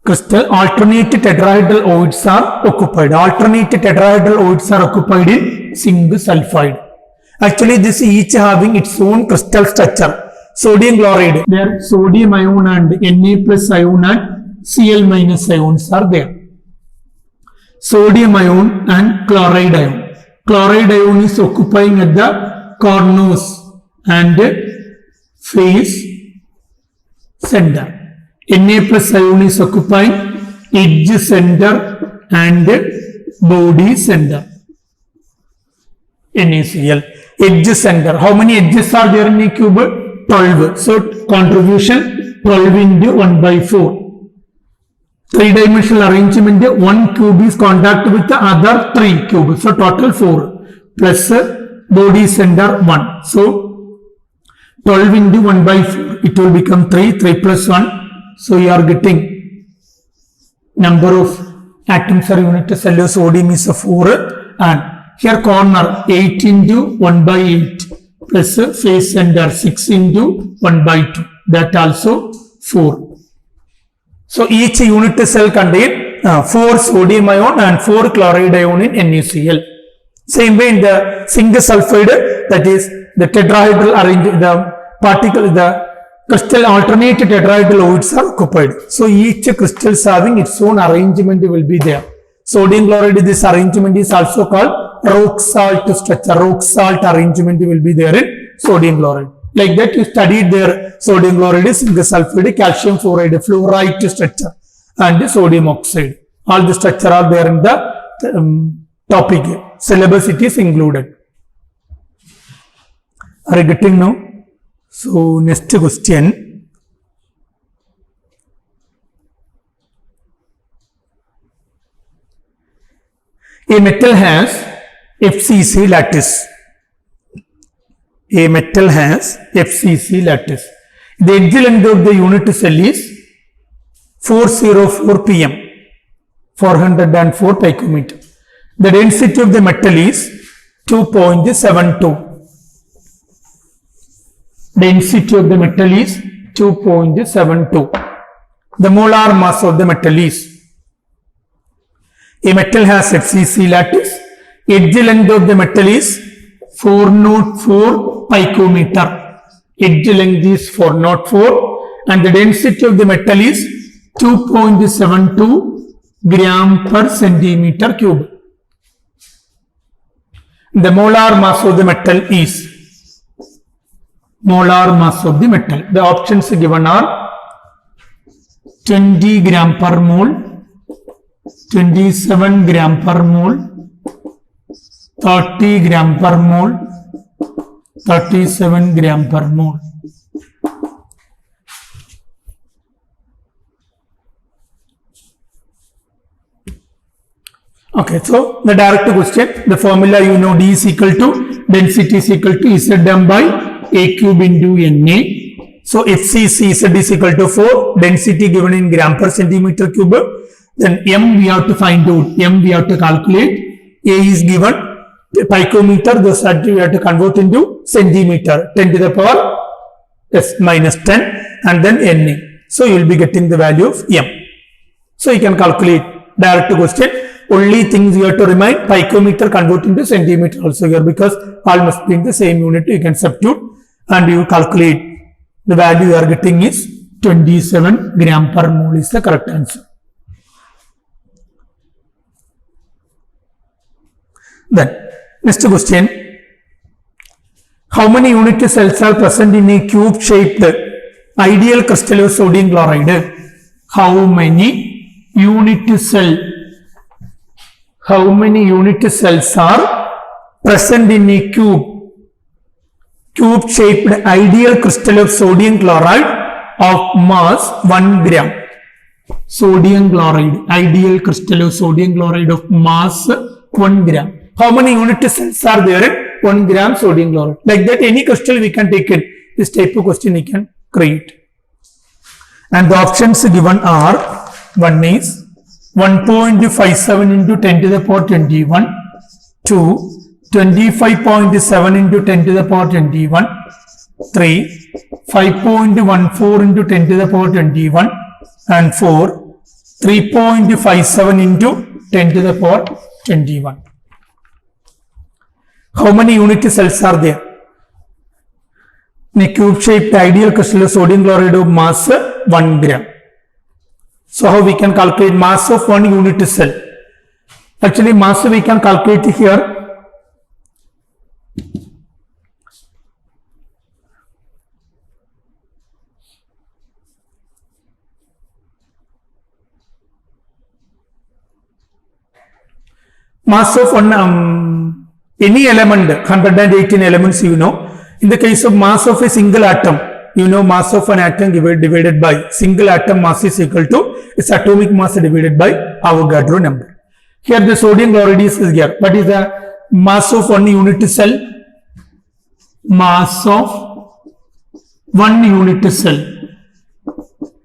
Crystal alternate tetrahedral oids are occupied. Alternate tetrahedral oids are occupied in zinc sulfide. Actually, this each having its own crystal structure. Sodium chloride, there sodium ion and Na plus ion and Cl minus ions are there. Sodium ion and chloride ion. Chloride ion is occupying at the corners and face center. Na plus ion is occupying edge center and body center. NaCl. Edge center. How many edges are there in a cube? 12. So contribution 12 into 1 by 4. Three-dimensional arrangement, one cube is contact with the other 3 cubes. So total 4 plus body center 1. So 12 into 1 by 4. It will become 3. 3 plus 1. So you are getting number of atoms or unit cell of sodium is 4, and here corner 8 into 1 by 8 plus face center 6 into 1 by 2, that also 4. So each unit cell contain 4 sodium ion and 4 chloride ion in NaCl. Same way in the zinc sulfide, that is the tetrahedral arrangement, the particle, the crystal alternate tetrahedral oids are occupied. So each crystal is having its own arrangement will be there. Sodium chloride, this arrangement is also called rock salt structure. Rock salt arrangement will be there in sodium chloride. Like that you studied there sodium chloride, zinc sulfide, calcium fluoride, fluorite structure, and sodium oxide. All the structure are there in the topic. Syllabus it is included. Are you getting now? So next question. A metal has FCC lattice. A metal has FCC lattice. The edge length of the unit cell is 404 pm, 404 picometer. The density of the metal is 2.72. Density of the metal is 2.72. The molar mass of the metal is, a metal has FCC lattice, edge length of the metal is 404 picometer. Edge length is 404 and the density of the metal is 2.72 gram per centimeter cube. The molar mass of the metal is, molar mass of the metal. The options given are 20 gram per mole, 27 gram per mole, 30 gram per mole, 37 gram per mole. Okay, so the direct question, the formula you know, D is equal to, density is equal to Zm by A cube into Na. So FCC Z is equal to 4, density given in gram per centimeter cube. Then M we have to find out, M we have to calculate. A is given picometer, thus we have to convert into centimeter, 10 to the power S minus 10, and then Na. So you will be getting the value of M. So you can calculate, direct question. Only things you have to remind, picometer convert into centimeter also here, because all must be in the same unit. You can substitute and you calculate. The value you are getting is 27 gram per mole is the correct answer. Then next question, how many unit cells are present in a cube shaped ideal crystal of sodium chloride? How many unit cells are present in a cube shaped ideal crystal of sodium chloride of mass 1 gram. Sodium chloride, ideal crystal of sodium chloride of mass 1 gram. How many unit cells are there in 1 gram sodium chloride? Like that, any crystal we can take it. This type of question we can create. And the options given are, one is 1.57 into 10 to the power 21, 2, 25.7 into 10 to the power 21, 3, 5.14 into 10 to the power 21, and 4, 3.57 into 10 to the power 21. How many unit cells are there? In a cube-shaped ideal crystal of sodium chloride of mass 1 gram. So how we can calculate mass of 1 unit cell? Actually, mass we can calculate here. Mass of any element, 118 elements you know. In the case of mass of a single atom, you know mass of an atom divided by single atom mass is equal to its atomic mass divided by Avogadro number. Here the sodium chloride is here. What is the mass of 1 unit cell? Mass of 1 unit cell.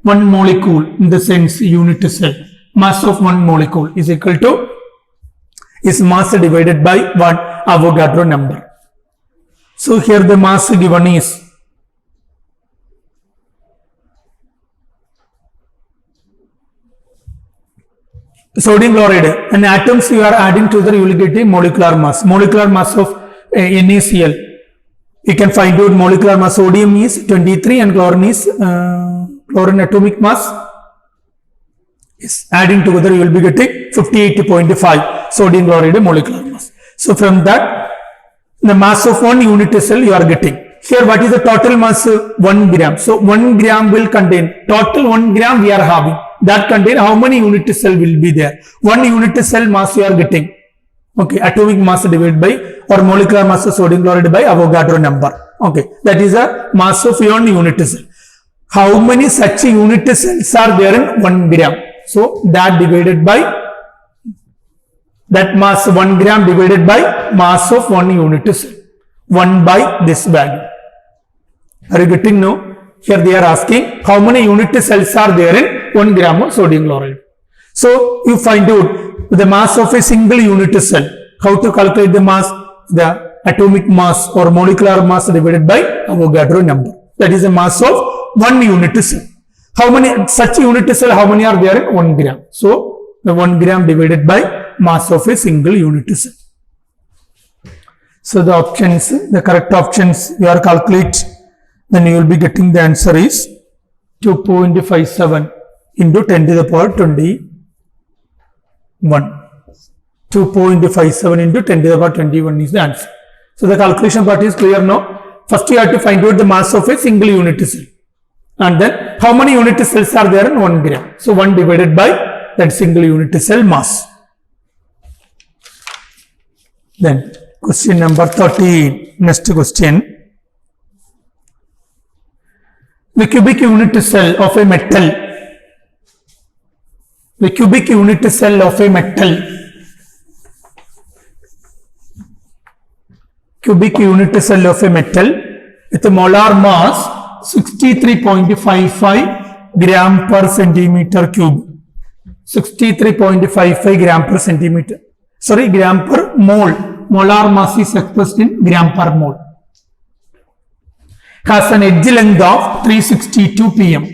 1 molecule in the sense unit cell. Mass of 1 molecule is equal to is mass divided by 1 Avogadro number. So here the mass given is sodium chloride, and atoms you are adding together, you will get a molecular mass. Molecular mass of NaCl. You can find out molecular mass. Sodium is 23 and chlorine is chlorine atomic mass is adding together, you will be getting 58.5 sodium chloride molecular mass. So from that, the mass of 1 unit cell you are getting. Here what is the total mass? 1 gram. So 1 gram will contain, total 1 gram we are having. That contain how many unit cell will be there? 1 unit cell mass you are getting. Okay, atomic mass divided by or molecular mass of sodium chloride by Avogadro number. Okay, that is a mass of 1 unit cell. How many such unit cells are there in 1 gram? So that divided by that mass 1 gram divided by mass of 1 unit cell. 1 by this value. Are you getting now? Here they are asking how many unit cells are there in 1 gram of sodium chloride. So you find out the mass of a single unit cell. How to calculate the mass? The atomic mass or molecular mass divided by Avogadro number. That is the mass of 1 unit cell. How many such unit cell? How many are there in 1 gram? So the 1 gram divided by mass of a single unit cell. So the options, the correct options you are calculate, then you will be getting the answer is 2.57 into 10 to the power 21. 2.57 into 10 to the power 21 is the answer. So the calculation part is clear now. First you have to find out the mass of a single unit cell. And then how many unit cells are there in 1 gram? So 1 divided by that single unit cell mass. Then question number 13. Next question. The cubic unit cell of a metal. The cubic unit cell of a metal. Cubic unit cell of a metal with a molar mass 63.55 gram per centimeter cube. 63.55 gram per centimeter. Sorry, gram per mole. Molar mass is expressed in gram per mole. Has an edge length of 362 pm.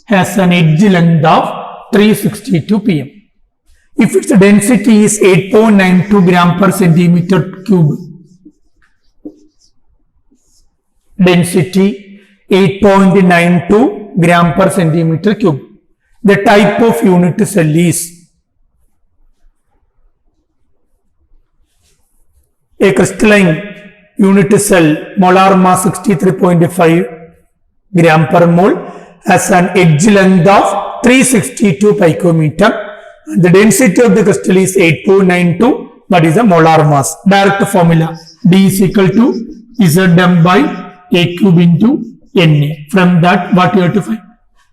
Has an edge length of 362 pm. If its density is 8.92 gram per centimeter cube. Density 8.92 gram per centimeter cube. The type of unit cell is a crystalline unit cell, molar mass 63.5 gram per mole, has an edge length of 362 picometer. The density of the crystal is 8.92 what is the molar mass. Direct formula, D is equal to Zm by A cube into Na. From that, what you have to find?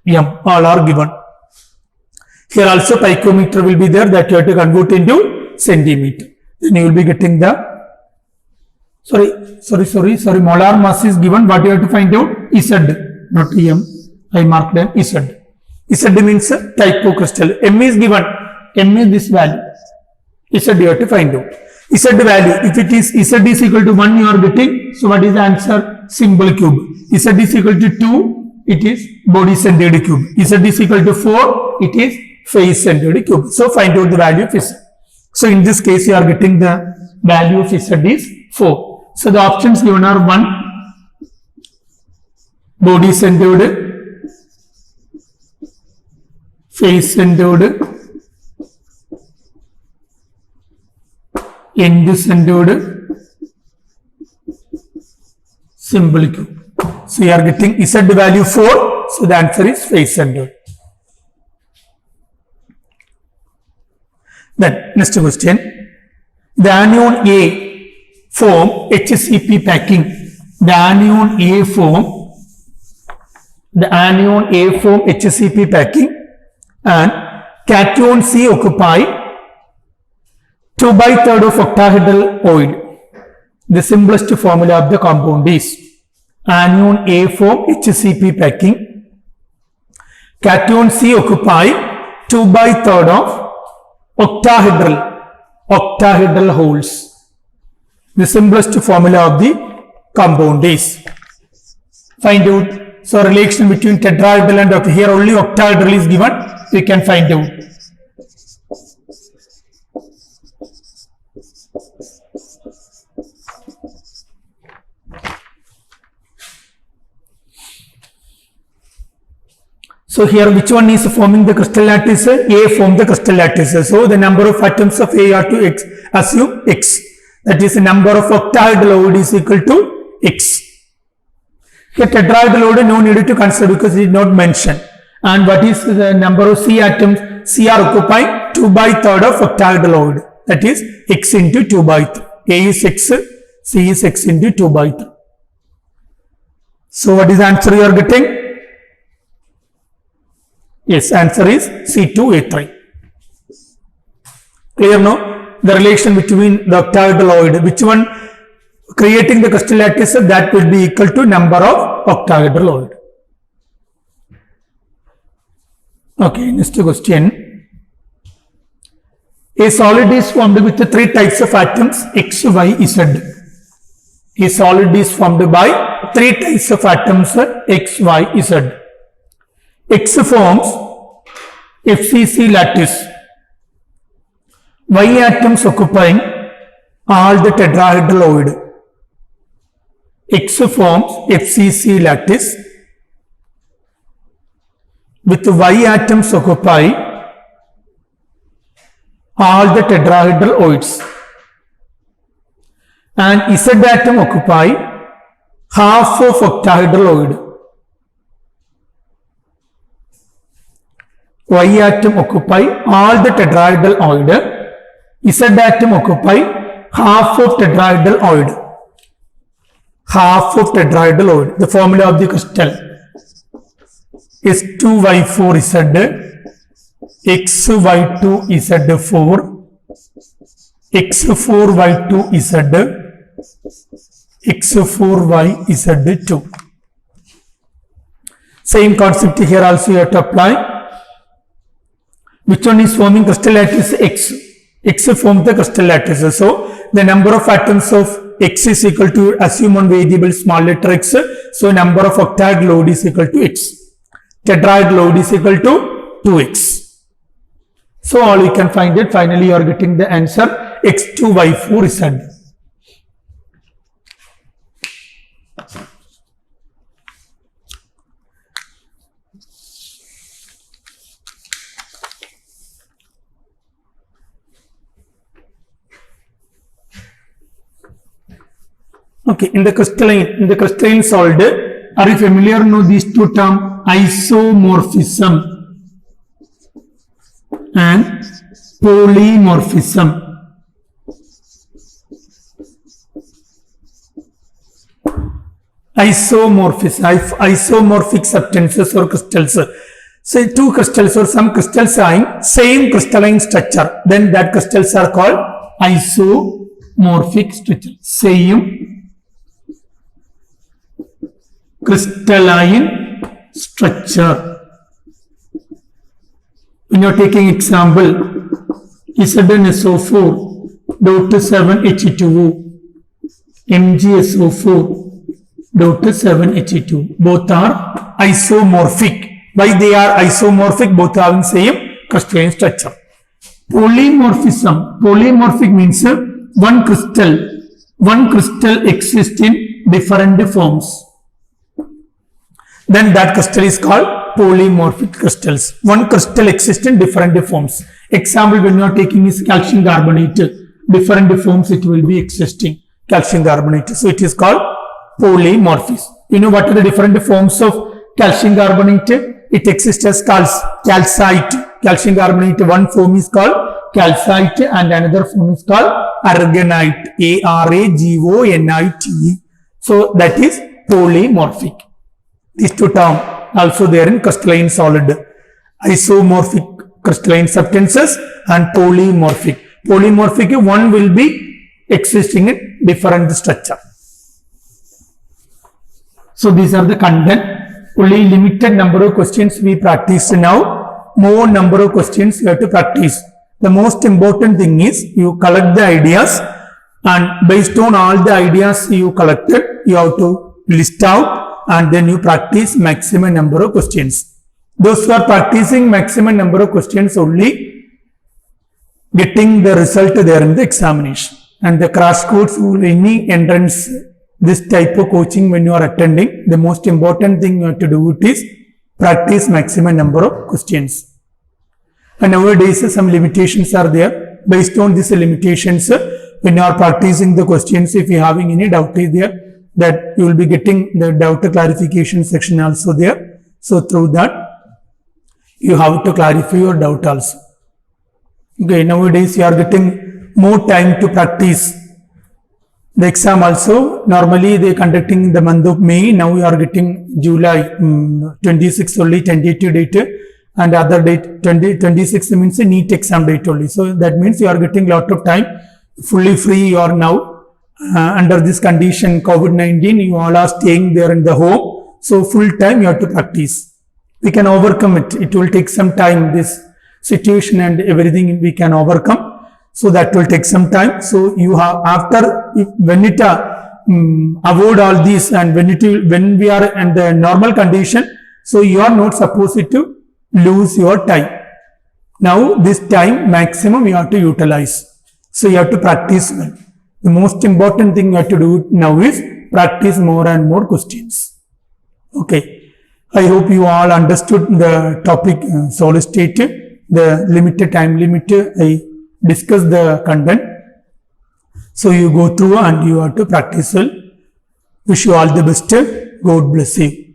M, all are given. Here also picometer will be there, that you have to convert into centimeter. Then you will be getting the, sorry, molar mass is given, what you have to find out? Z, not M, I marked them Z. Z means type of crystal. M is given, M is this value. Z you have to find out. Z value, if it is Z is equal to 1 you are getting, so what is the answer? Symbol cube. Z is equal to 2, it is body centered cube. Z is equal to 4, it is face centered cube. So find out the value of Z. So in this case you are getting the value of Z is 4. So the options given are 1, body centered, face centered, end centered, symbol cube. So you are getting Z value 4. So the answer is face centered. Then next question. The anion A form HCP packing. The anion A form HCP packing and cation C occupy 2/3 of octahedral oid. The simplest formula of the compound is anion A form HCP packing, cation C occupy 2/3 of octahedral holes. The simplest formula of the compound is, find out, so relation between tetrahedral and octahedral, here only octahedral is given, we can find out. So here which one is forming the crystal lattice? A form the crystal lattice. So the number of atoms of A are to X. Assume X. That is the number of octahedral oid is equal to X. Here tetrahedral oid no need to consider because it is not mentioned. And what is the number of C atoms? C are occupying 2/3 of octahedral oid. That is X into 2/3. A is X, C is X into 2/3. So what is the answer you are getting? Yes, answer is C2A3. Clear now? The relation between the octahedral oid, which one creating the crystal lattice, that will be equal to number of octahedral oid. Okay, next question. A solid is formed with 3 types of atoms X, Y, Z. A solid is formed by 3 types of atoms X, Y, Z. X forms FCC lattice. Y atoms occupying all the tetrahedral oid. X forms FCC lattice with Y atoms occupying all the tetrahedral oids. And Z atom occupy half of octahedral oid. Y atom occupy all the tetrahedral oid. Z atom occupy half of tetrahedral oid. Half of tetrahedral oid. The formula of the crystal is 2Y4Z, XY2Z4, X4Y2Z, X4YZ2. Same concept here also you have to apply. Which one is forming crystal lattice? X. X forms the crystal lattice. So the number of atoms of X is equal to, assume one variable small letter x. So number of octahedral oid is equal to X. Tetrahedral oid is equal to 2X. So all you can find it. Finally you are getting the answer X2Y4Z. Okay, in the crystalline solid, are you familiar with these two terms? Isomorphism and polymorphism. isomorphic substances or crystals. Say two crystals or some crystals having same crystalline structure, then that crystals are called isomorphic structure. Same crystalline structure. When you are taking example, ZnSO4 dot 7H2O, MgSO4 dot 7H2, both are isomorphic. Why they are isomorphic? Both are having same crystalline structure. Polymorphism. Polymorphic means one crystal exists in different forms. Then that crystal is called polymorphic crystals. One crystal exists in different forms. Example, when you are taking is calcium carbonate, different forms it will be existing. Calcium carbonate. So it is called polymorphism. You know what are the different forms of calcium carbonate? It exists as calcite. Calcium carbonate, one form is called calcite and another form is called aragonite. Aragonite. So that is polymorphic. These two terms also there in crystalline solid. Isomorphic crystalline substances and polymorphic. Polymorphic, one will be existing in different structure. So these are the content. Only limited number of questions we practice now. More number of questions you have to practice. The most important thing is you collect the ideas, and based on all the ideas you collected, you have to list out and then you practice maximum number of questions. Those who are practicing maximum number of questions only getting the result there in the examination. And the crash course, any entrance, this type of coaching when you are attending, the most important thing you have to do it is practice maximum number of questions. And nowadays some limitations are there. Based on these limitations, when you are practicing the questions, if you are having any doubt is there, that you will be getting the doubt clarification section also there. So through that, you have to clarify your doubt also. Okay, nowadays you are getting more time to practice. The exam also, normally they are conducting in the month of May. Now we are getting July 26 only, tentative date, and other date 26 means a NEET exam date only. So that means you are getting lot of time. Fully free you are now. Under this condition, COVID-19, you all are staying there in the home. So full time you have to practice. We can overcome it. It will take some time. This situation and everything we can overcome. So that will take some time. So you have when it avoid all this, and when we are in the normal condition, so you are not supposed to lose your time. Now this time maximum you have to utilize. So you have to practice well. The most important thing you have to do now is practice more and more questions. Okay. I hope you all understood the topic solid state, the limited time limit. I discussed the content. So you go through and you have to practice well. Wish you all the best. God bless you.